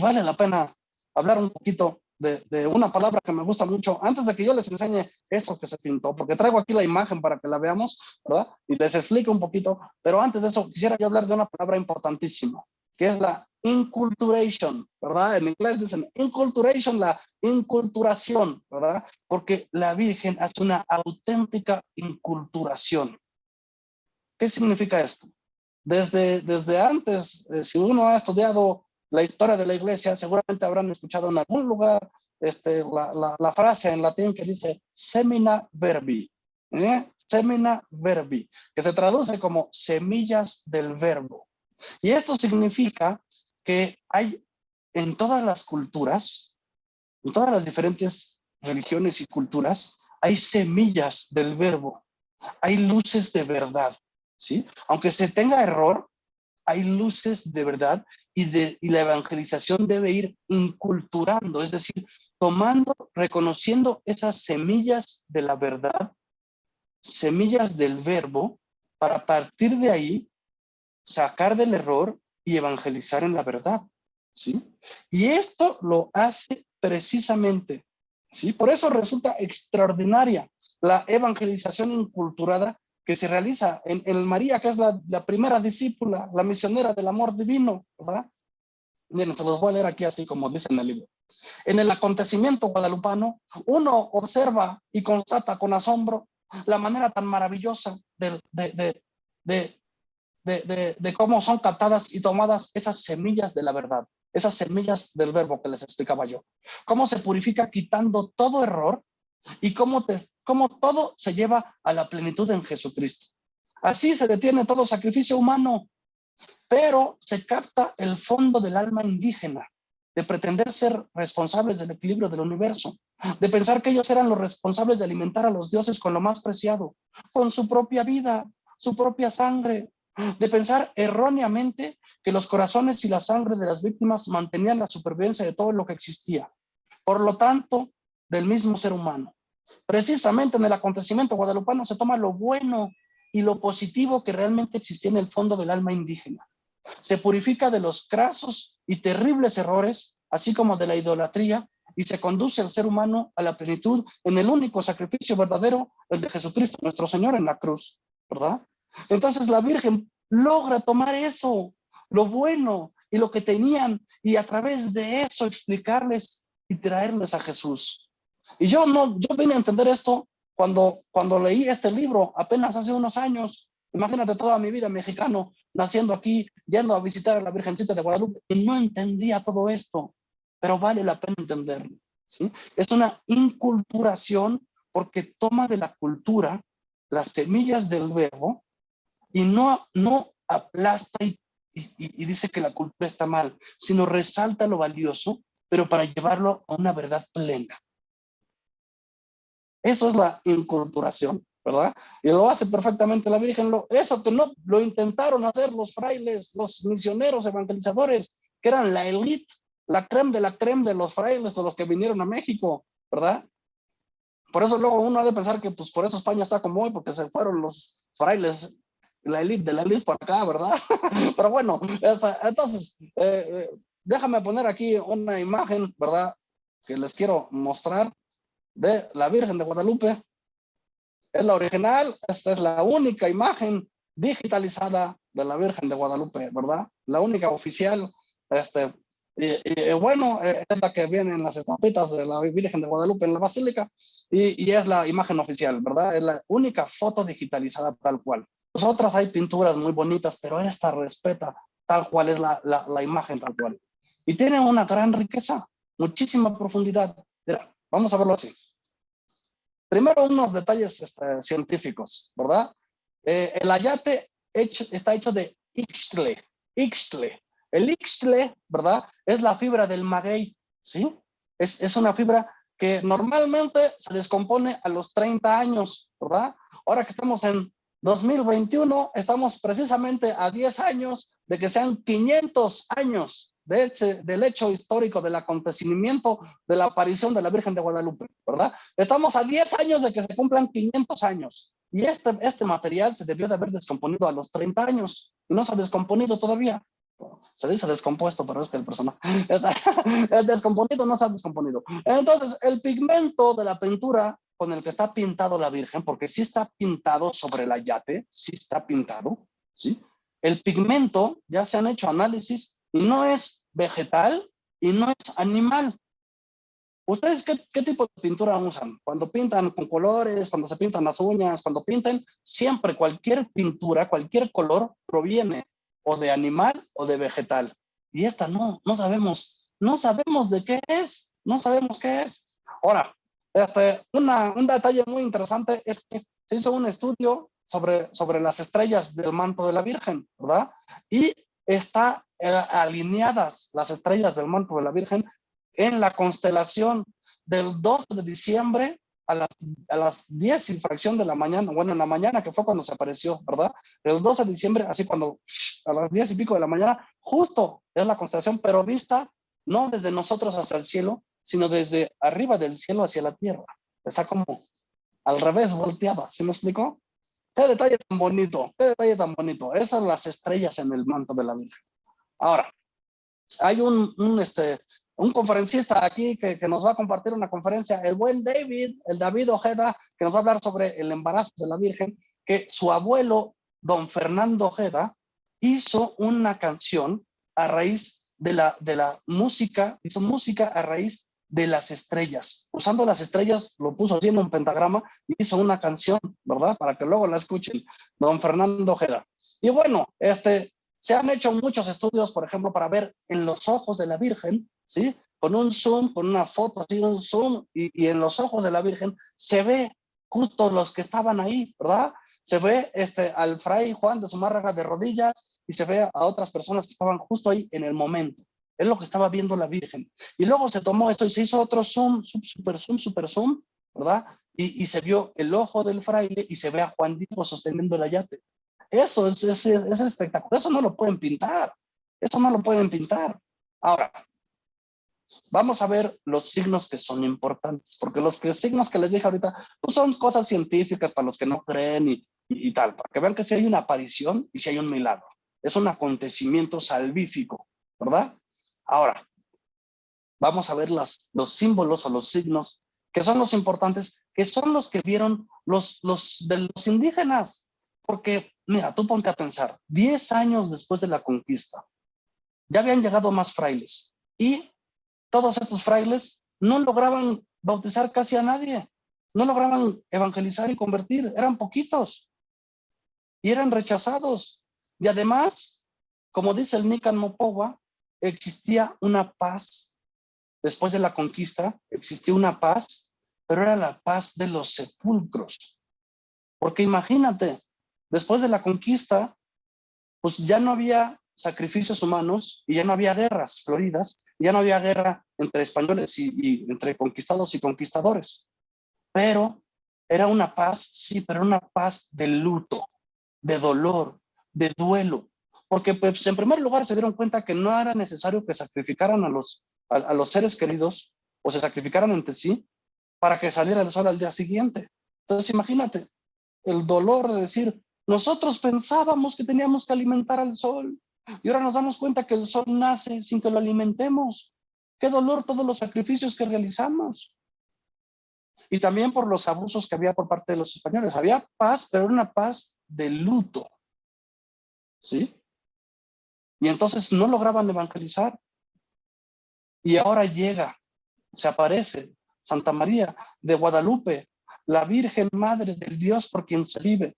vale la pena hablar un poquito de una palabra que me gusta mucho, antes de que yo les enseñe eso que se pintó, porque traigo aquí la imagen para que la veamos, ¿verdad? Y les explico un poquito, pero antes de eso quisiera yo hablar de una palabra importantísima, que es la inculturation, ¿verdad? En inglés dicen inculturation, la inculturación, ¿verdad? Porque la Virgen hace una auténtica inculturación. ¿Qué significa esto? Desde antes, si uno ha estudiado la historia de la iglesia, seguramente habrán escuchado en algún lugar la frase en latín que dice semina verbi, semina verbi, que se traduce como semillas del verbo. Y esto significa que hay en todas las culturas, en todas las diferentes religiones y culturas, hay semillas del verbo, hay luces de verdad, ¿sí? Aunque se tenga error, hay luces de verdad y la evangelización debe ir inculturando, es decir, tomando, reconociendo esas semillas de la verdad, semillas del verbo, para partir de ahí sacar del error y evangelizar en la verdad, ¿sí? Y esto lo hace precisamente, ¿sí? Por eso resulta extraordinaria la evangelización inculturada que se realiza en María, que es la primera discípula, la misionera del amor divino, ¿verdad? Miren, se los voy a leer aquí así como dice en el libro. En el acontecimiento guadalupano, uno observa y constata con asombro la manera tan maravillosa de cómo son captadas y tomadas esas semillas de la verdad, esas semillas del verbo que les explicaba yo. Cómo se purifica quitando todo error y cómo todo se lleva a la plenitud en Jesucristo. Así se detiene todo sacrificio humano, pero se capta el fondo del alma indígena, de pretender ser responsables del equilibrio del universo, de pensar que ellos eran los responsables de alimentar a los dioses con lo más preciado, con su propia vida, su propia sangre, de pensar erróneamente que los corazones y la sangre de las víctimas mantenían la supervivencia de todo lo que existía. Por lo tanto, del mismo ser humano. Precisamente en el acontecimiento guadalupano se toma lo bueno y lo positivo que realmente existía en el fondo del alma indígena. Se purifica de los crasos y terribles errores, así como de la idolatría, y se conduce al ser humano a la plenitud en el único sacrificio verdadero, el de Jesucristo, nuestro Señor en la cruz, ¿verdad? Entonces la Virgen logra tomar eso, lo bueno y lo que tenían, y a través de eso explicarles y traerles a Jesús. Y yo vine a entender esto cuando leí este libro, apenas hace unos años. Imagínate toda mi vida mexicano, naciendo aquí, yendo a visitar a la Virgencita de Guadalupe, y no entendía todo esto, pero vale la pena entenderlo, ¿sí? Es una inculturación porque toma de la cultura las semillas del verbo y no aplasta y dice que la cultura está mal, sino resalta lo valioso, pero para llevarlo a una verdad plena. Eso es la inculturación, ¿verdad? Y lo hace perfectamente la Virgen. Eso que no lo intentaron hacer los frailes, los misioneros evangelizadores, que eran la élite, la creme de los frailes, de los que vinieron a México, ¿verdad? Por eso luego uno ha de pensar que pues por eso España está como hoy, porque se fueron los frailes, la élite de la élite por acá, ¿verdad? Pero bueno, entonces, déjame poner aquí una imagen, ¿verdad? Que les quiero mostrar de la Virgen de Guadalupe. Es la original, esta es la única imagen digitalizada de la Virgen de Guadalupe, ¿verdad? La única oficial, bueno, es la que viene en las estampitas de la Virgen de Guadalupe en la Basílica y es la imagen oficial, ¿verdad? Es la única foto digitalizada tal cual. Pues otras hay pinturas muy bonitas, pero esta respeta tal cual es la imagen tal cual. Y tiene una gran riqueza, muchísima profundidad. Mira, vamos a verlo así. Primero unos detalles científicos, ¿verdad? El ayate está hecho de ixtle. El ixtle, ¿verdad? Es la fibra del maguey, ¿sí? Es una fibra que normalmente se descompone a los 30 años, ¿verdad? Ahora que estamos en 2021, estamos precisamente a 10 años de que sean 500 años del hecho histórico del acontecimiento de la aparición de la Virgen de Guadalupe, ¿verdad? Estamos a 10 años de que se cumplan 500 años y este material se debió de haber descomponido a los 30 años y no se ha descomponido todavía. Se dice descompuesto, pero es que el personaje el descomponido no se ha descomponido. Entonces, el pigmento de la pintura con el que está pintado la Virgen, porque sí está pintado sobre el ayate, sí está pintado, ¿sí? El pigmento, ya se han hecho análisis, y no es vegetal y no es animal. ¿Ustedes qué tipo de pintura usan? Cuando pintan con colores, cuando se pintan las uñas, cuando pintan, siempre cualquier pintura, cualquier color proviene o de animal o de vegetal. Y esta no sabemos de qué es, no sabemos qué es. Ahora, un detalle muy interesante es que se hizo un estudio sobre las estrellas del manto de la Virgen, ¿verdad? Y está alineadas las estrellas del manto de la Virgen en la constelación del 2 de diciembre a las 10 y fracción de la mañana, bueno, en la mañana que fue cuando se apareció, ¿verdad? El 12 de diciembre, así cuando a las 10 y pico de la mañana, justo es la constelación, pero vista no desde nosotros hacia el cielo, sino desde arriba del cielo hacia la tierra. Está como al revés, volteada, ¿sí me explico? Qué detalle tan bonito, qué detalle tan bonito. Esas son las estrellas en el manto de la Virgen. Ahora, hay un conferencista aquí que nos va a compartir una conferencia, el buen David Ojeda, que nos va a hablar sobre el embarazo de la Virgen, que su abuelo, don Fernando Ojeda, hizo una canción a raíz de la música, hizo música a raíz de las estrellas. Usando las estrellas, lo puso así en un pentagrama y hizo una canción, ¿verdad? Para que luego la escuchen, don Fernando Ojeda. Y bueno, se han hecho muchos estudios, por ejemplo, para ver en los ojos de la Virgen, ¿sí? Con un zoom, con una foto, así un zoom, y en los ojos de la Virgen se ve justo los que estaban ahí, ¿verdad? Se ve al fray Juan de Zumárraga de rodillas y se ve a otras personas que estaban justo ahí en el momento. Es lo que estaba viendo la Virgen. Y luego se tomó esto y se hizo otro zoom, super zoom, ¿verdad? Y se vio el ojo del fraile y se ve a Juan Diego sosteniendo el ayate. Eso es espectacular, eso no lo pueden pintar, eso no lo pueden pintar. Ahora, vamos a ver los signos que son importantes, porque los signos que les dije ahorita, pues son cosas científicas para los que no creen y tal, para que vean que si hay una aparición y si hay un milagro. Es un acontecimiento salvífico, ¿verdad? Ahora, vamos a ver los símbolos o los signos que son los importantes, que son los que vieron los indígenas. Porque, mira, tú ponte a pensar, 10 años después de la conquista, ya habían llegado más frailes y todos estos frailes no lograban bautizar casi a nadie, no lograban evangelizar y convertir, eran poquitos y eran rechazados. Y además, como dice el Nican Mopowa, existía una paz. Después de la conquista existió una paz, pero era la paz de los sepulcros. Porque imagínate, después de la conquista, pues ya no había sacrificios humanos y ya no había guerras floridas, ya no había guerra entre españoles y entre conquistados y conquistadores. Pero era una paz, sí, pero una paz de luto, de dolor, de duelo. Porque pues en primer lugar se dieron cuenta que no era necesario que sacrificaran a los seres queridos o se sacrificaran entre sí para que saliera el sol al día siguiente. Entonces imagínate el dolor de decir, nosotros pensábamos que teníamos que alimentar al sol y ahora nos damos cuenta que el sol nace sin que lo alimentemos. Qué dolor todos los sacrificios que realizamos. Y también por los abusos que había por parte de los españoles. Había paz, pero una paz de luto. ¿Sí? Y entonces no lograban evangelizar. Y ahora llega, se aparece Santa María de Guadalupe, la Virgen Madre del Dios por quien se vive.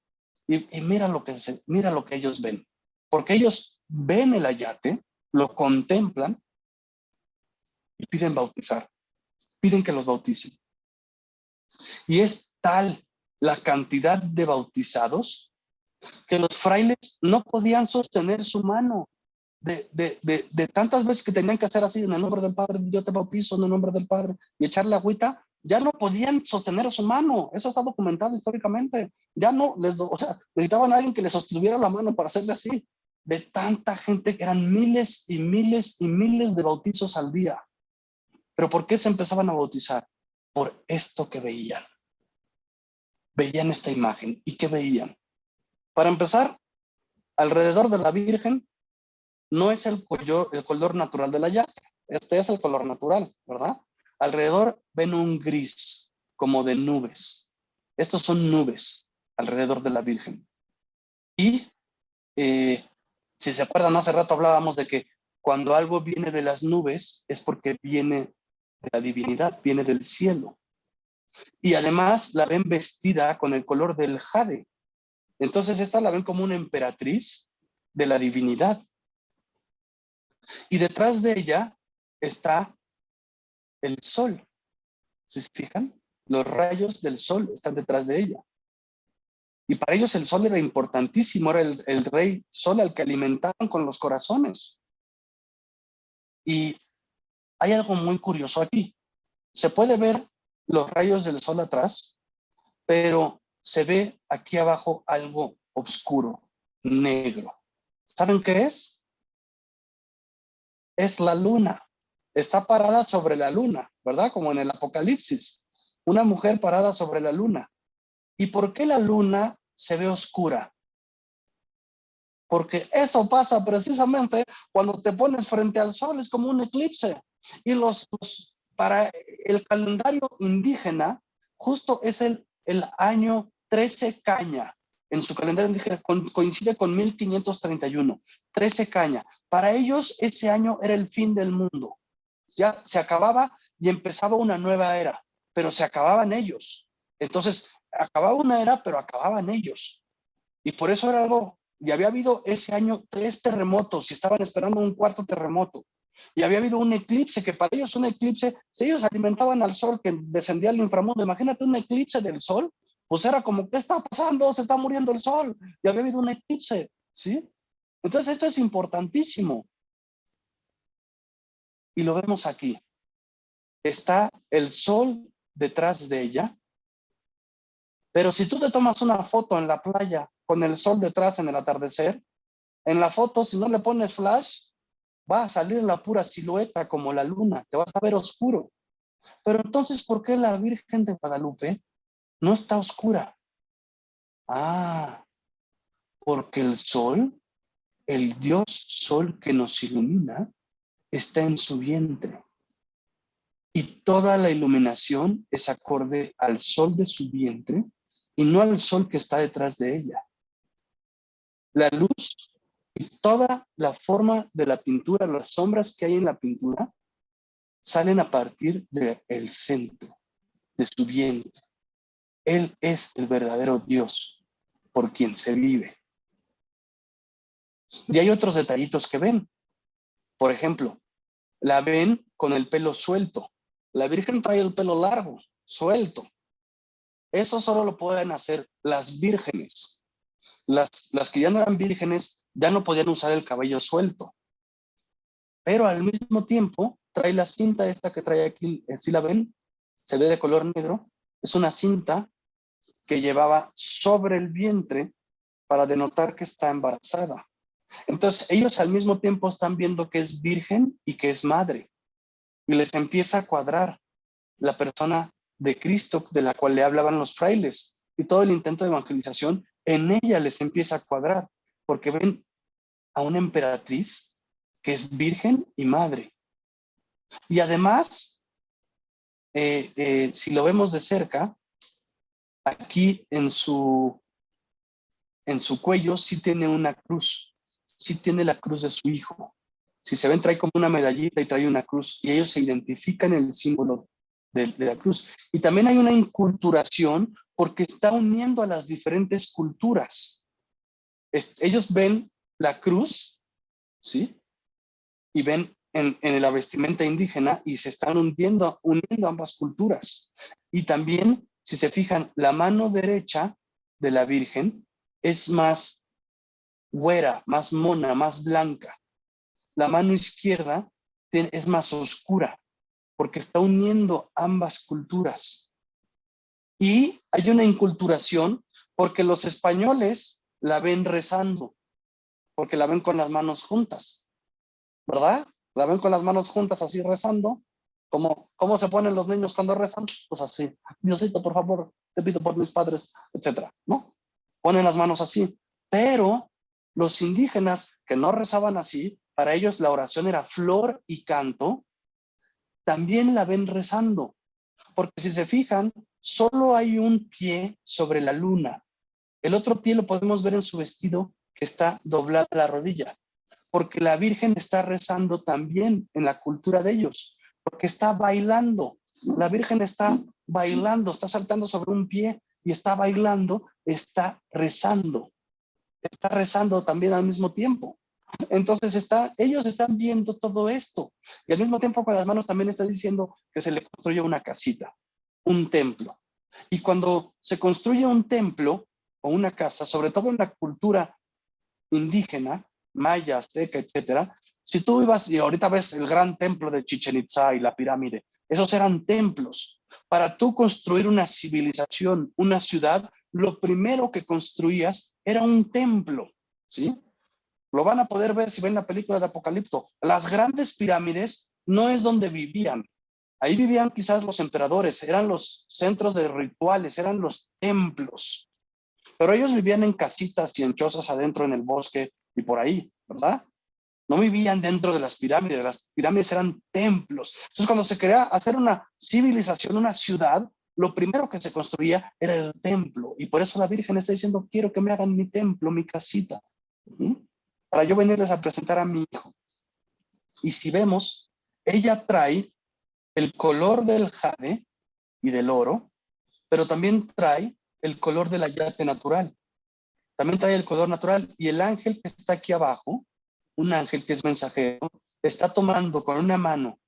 Y mira lo que ellos ven. Porque ellos ven el ayate, lo contemplan y piden bautizar. Piden que los bauticen. Y es tal la cantidad de bautizados que los frailes no podían sostener su mano. De tantas veces que tenían que hacer así, en el nombre del Padre, yo te bautizo en el nombre del Padre, y echarle agüita, ya no podían sostener su mano. Eso está documentado históricamente. Ya no, o sea, necesitaban a alguien que les sostuviera la mano para hacerle así. De tanta gente, que eran miles y miles y miles de bautizos al día. ¿Pero por qué se empezaban a bautizar? Por esto que veían. Veían esta imagen. ¿Y qué veían? Para empezar, alrededor de la Virgen no es el color natural de la llave. Este es el color natural, ¿verdad? Alrededor ven un gris, como de nubes. Estos son nubes alrededor de la Virgen. Y si se acuerdan, hace rato hablábamos de que cuando algo viene de las nubes es porque viene de la divinidad, viene del cielo. Y además la ven vestida con el color del jade. Entonces esta la ven como una emperatriz de la divinidad. Y detrás de ella está el sol. ¿Se fijan? Los rayos del sol están detrás de ella. Y para ellos el sol era importantísimo, era el rey sol al que alimentaban con los corazones. Y hay algo muy curioso aquí. Se puede ver los rayos del sol atrás, pero se ve aquí abajo algo oscuro, negro. ¿Saben qué es? Es la luna. Está parada sobre la luna, ¿verdad? Como en el Apocalipsis. Una mujer parada sobre la luna. ¿Y por qué la luna se ve oscura? Porque eso pasa precisamente cuando te pones frente al sol, es como un eclipse. Y para el calendario indígena, justo es el año 13 caña. En su calendario indígena coincide con 1531, 13 caña. Para ellos ese año era el fin del mundo. Ya se acababa y empezaba una nueva era, pero se acababan ellos. Entonces, acababa una era, pero acababan ellos. Y por eso era algo, y había habido ese año 3 terremotos y estaban esperando un cuarto terremoto. Y había habido un eclipse, que para ellos un eclipse, si ellos alimentaban al sol que descendía al inframundo, imagínate un eclipse del sol, pues era como, ¿qué está pasando? Se está muriendo el sol. Y había habido un eclipse, ¿sí? Entonces esto es importantísimo. Y lo vemos aquí. Está el sol detrás de ella. Pero si tú te tomas una foto en la playa con el sol detrás en el atardecer, en la foto, si no le pones flash, va a salir la pura silueta como la luna, te vas a ver oscuro. Pero entonces, ¿por qué la Virgen de Guadalupe no está oscura? Ah, porque el sol, el Dios sol que nos ilumina, está en su vientre. Y toda la iluminación es acorde al sol de su vientre y no al sol que está detrás de ella. La luz y toda la forma de la pintura, las sombras que hay en la pintura, salen a partir del centro, de su vientre. Él es el verdadero Dios por quien se vive. Y hay otros detallitos que ven. Por ejemplo, la ven con el pelo suelto. La Virgen trae el pelo largo, suelto. Eso solo lo pueden hacer las vírgenes. Las que ya no eran vírgenes ya no podían usar el cabello suelto. Pero al mismo tiempo trae la cinta esta que trae aquí, ¿sí la ven? Se ve de color negro. Es una cinta que llevaba sobre el vientre para denotar que está embarazada. Entonces ellos al mismo tiempo están viendo que es virgen y que es madre. Y les empieza a cuadrar la persona de Cristo de la cual le hablaban los frailes. Y todo el intento de evangelización en ella les empieza a cuadrar, porque ven a una emperatriz que es virgen y madre. Y además, si lo vemos de cerca, aquí en su cuello sí tiene una cruz, sí tiene la cruz de su hijo. Si se ven, trae como una medallita y trae una cruz, y ellos se identifican en el símbolo de la cruz. Y también hay una inculturación porque está uniendo a las diferentes culturas. Ellos ven la cruz, ¿sí? Y ven en la vestimenta indígena y se están uniendo ambas culturas. Y también, si se fijan, la mano derecha de la Virgen es más güera, más mona, más blanca. La mano izquierda es más oscura, porque está uniendo ambas culturas. Y hay una inculturación porque los españoles la ven rezando, porque la ven con las manos juntas, ¿verdad? La ven con las manos juntas así rezando. ¿Cómo se ponen los niños cuando rezan? Pues así, Diosito, por favor, te pido por mis padres, etcétera, ¿no? Ponen las manos así. Pero los indígenas que no rezaban así, para ellos la oración era flor y canto, también la ven rezando. Porque si se fijan, solo hay un pie sobre la luna. El otro pie lo podemos ver en su vestido, que está doblada la rodilla. Porque la Virgen está rezando también en la cultura de ellos. Porque está bailando. La Virgen está bailando, está saltando sobre un pie y está bailando, está rezando. Está rezando también al mismo tiempo. Entonces ellos están viendo todo esto y al mismo tiempo con las manos también está diciendo que se le construye una casita, un templo. Y cuando se construye un templo o una casa, sobre todo en la cultura indígena, maya, azteca, etcétera, si tú ibas y ahorita ves el gran templo de Chichén Itzá y la pirámide, esos eran templos, Para tú construir una civilización, una ciudad, lo primero que construías era un templo, ¿sí? Lo van a poder ver si ven la película de Apocalipto. Las grandes pirámides no es donde vivían. Ahí vivían quizás los emperadores, eran los centros de rituales, eran los templos. Pero ellos vivían en casitas y en chozas adentro en el bosque y por ahí, ¿verdad? No vivían dentro de las pirámides eran templos. Entonces, cuando se quería hacer una civilización, una ciudad, lo primero que se construía era el templo. Y por eso la Virgen está diciendo, quiero que me hagan mi templo, mi casita, para yo venirles a presentar a mi hijo. Y si vemos, ella trae el color del jade y del oro, pero también trae el color del ayate natural. También trae el color natural. Y el ángel que está aquí abajo, un ángel que es mensajero, está tomando con una mano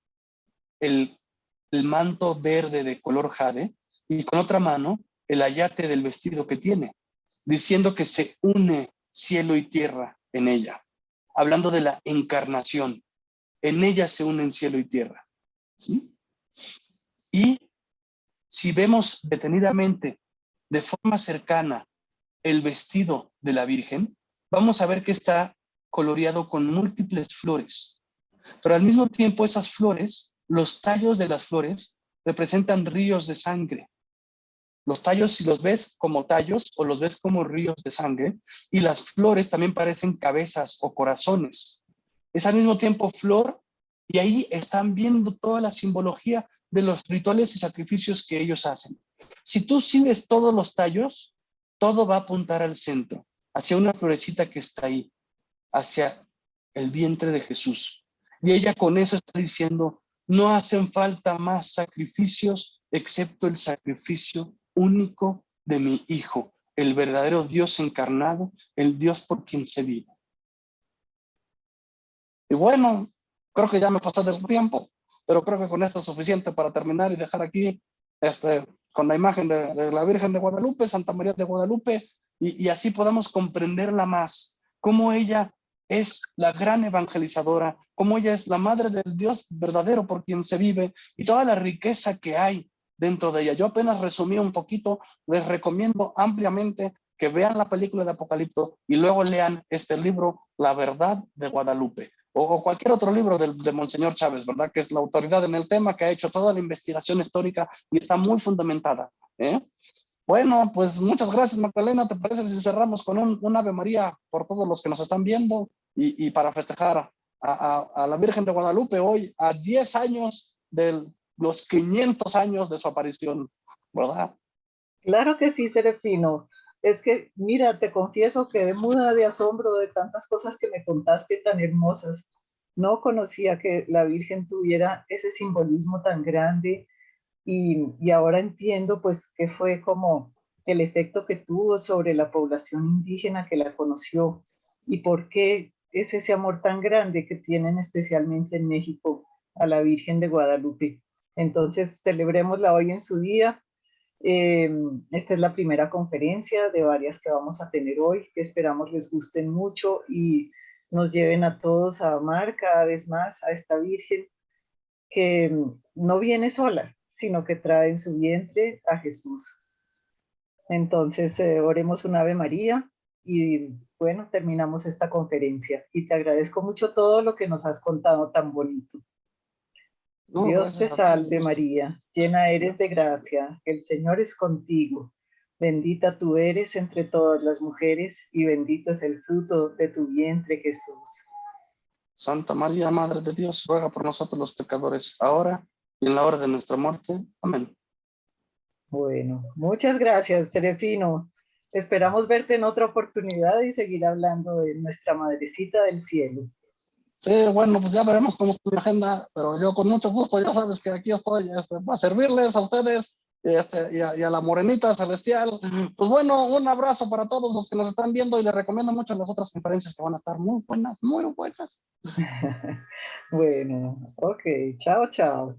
el, el manto verde de color jade y con otra mano el ayate del vestido que tiene, diciendo que se une cielo y tierra en ella, hablando de la encarnación. En ella se unen cielo y tierra, ¿sí? Y si vemos detenidamente, de forma cercana, el vestido de la Virgen, vamos a ver que está coloreado con múltiples flores. Pero al mismo tiempo esas flores, los tallos de las flores, representan ríos de sangre. Los tallos, si los ves como tallos o los ves como ríos de sangre, y las flores también parecen cabezas o corazones. Es al mismo tiempo flor, y ahí están viendo toda la simbología de los rituales y sacrificios que ellos hacen. Si tú sigues todos los tallos, todo va a apuntar al centro, hacia una florecita que está ahí, hacia el vientre de Jesús. Y ella con eso está diciendo, no hacen falta más sacrificios excepto el sacrificio único de mi Hijo, el verdadero Dios encarnado, el Dios por quien se vive. Y bueno, creo que ya me pasé del tiempo, pero creo que con esto es suficiente para terminar y dejar aquí con la imagen de la Virgen de Guadalupe, Santa María de Guadalupe, y así podamos comprenderla más, cómo ella es la gran evangelizadora, cómo ella es la madre del Dios verdadero por quien se vive y toda la riqueza que hay dentro de ella. Yo apenas resumí un poquito, les recomiendo ampliamente que vean la película de Apocalipto y luego lean este libro, La Verdad de Guadalupe, o cualquier otro libro de Monseñor Chávez, ¿verdad? Que es la autoridad en el tema, que ha hecho toda la investigación histórica y está muy fundamentada, ¿eh? Bueno, pues muchas gracias, Magdalena. ¿Te parece si cerramos con un Ave María por todos los que nos están viendo y para festejar a la Virgen de Guadalupe hoy, a 10 años de los 500 años de su aparición, ¿verdad? Claro que sí, Serafino. Es que, mira, te confieso que de muda de asombro de tantas cosas que me contaste tan hermosas. No conocía que la Virgen tuviera ese simbolismo tan grande y ahora entiendo pues que fue como el efecto que tuvo sobre la población indígena que la conoció y por qué es ese amor tan grande que tienen especialmente en México a la Virgen de Guadalupe. Entonces, celebrémosla hoy en su día. Eh, Esta es la primera conferencia de varias que vamos a tener hoy, que esperamos les gusten mucho y nos lleven a todos a amar cada vez más a esta Virgen que no viene sola, sino que trae en su vientre a Jesús. Entonces, oremos un Ave María y bueno, terminamos esta conferencia. Y te agradezco mucho todo lo que nos has contado tan bonito. No, Dios te gracias a ti, un salve gusto. María, llena eres de gracia, el Señor es contigo. Bendita tú eres entre todas las mujeres y bendito es el fruto de tu vientre, Jesús. Santa María, Madre de Dios, ruega por nosotros los pecadores, ahora y en la hora de nuestra muerte. Amén. Bueno, muchas gracias, Serefino. Esperamos verte en otra oportunidad y seguir hablando de nuestra Madrecita del Cielo. Sí, bueno, pues ya veremos cómo está mi agenda, pero yo con mucho gusto, ya sabes que aquí estoy para servirles a ustedes y a la morenita celestial. Pues bueno, un abrazo para todos los que nos están viendo y les recomiendo mucho las otras conferencias que van a estar muy buenas, muy buenas. Bueno, ok, chao, chao.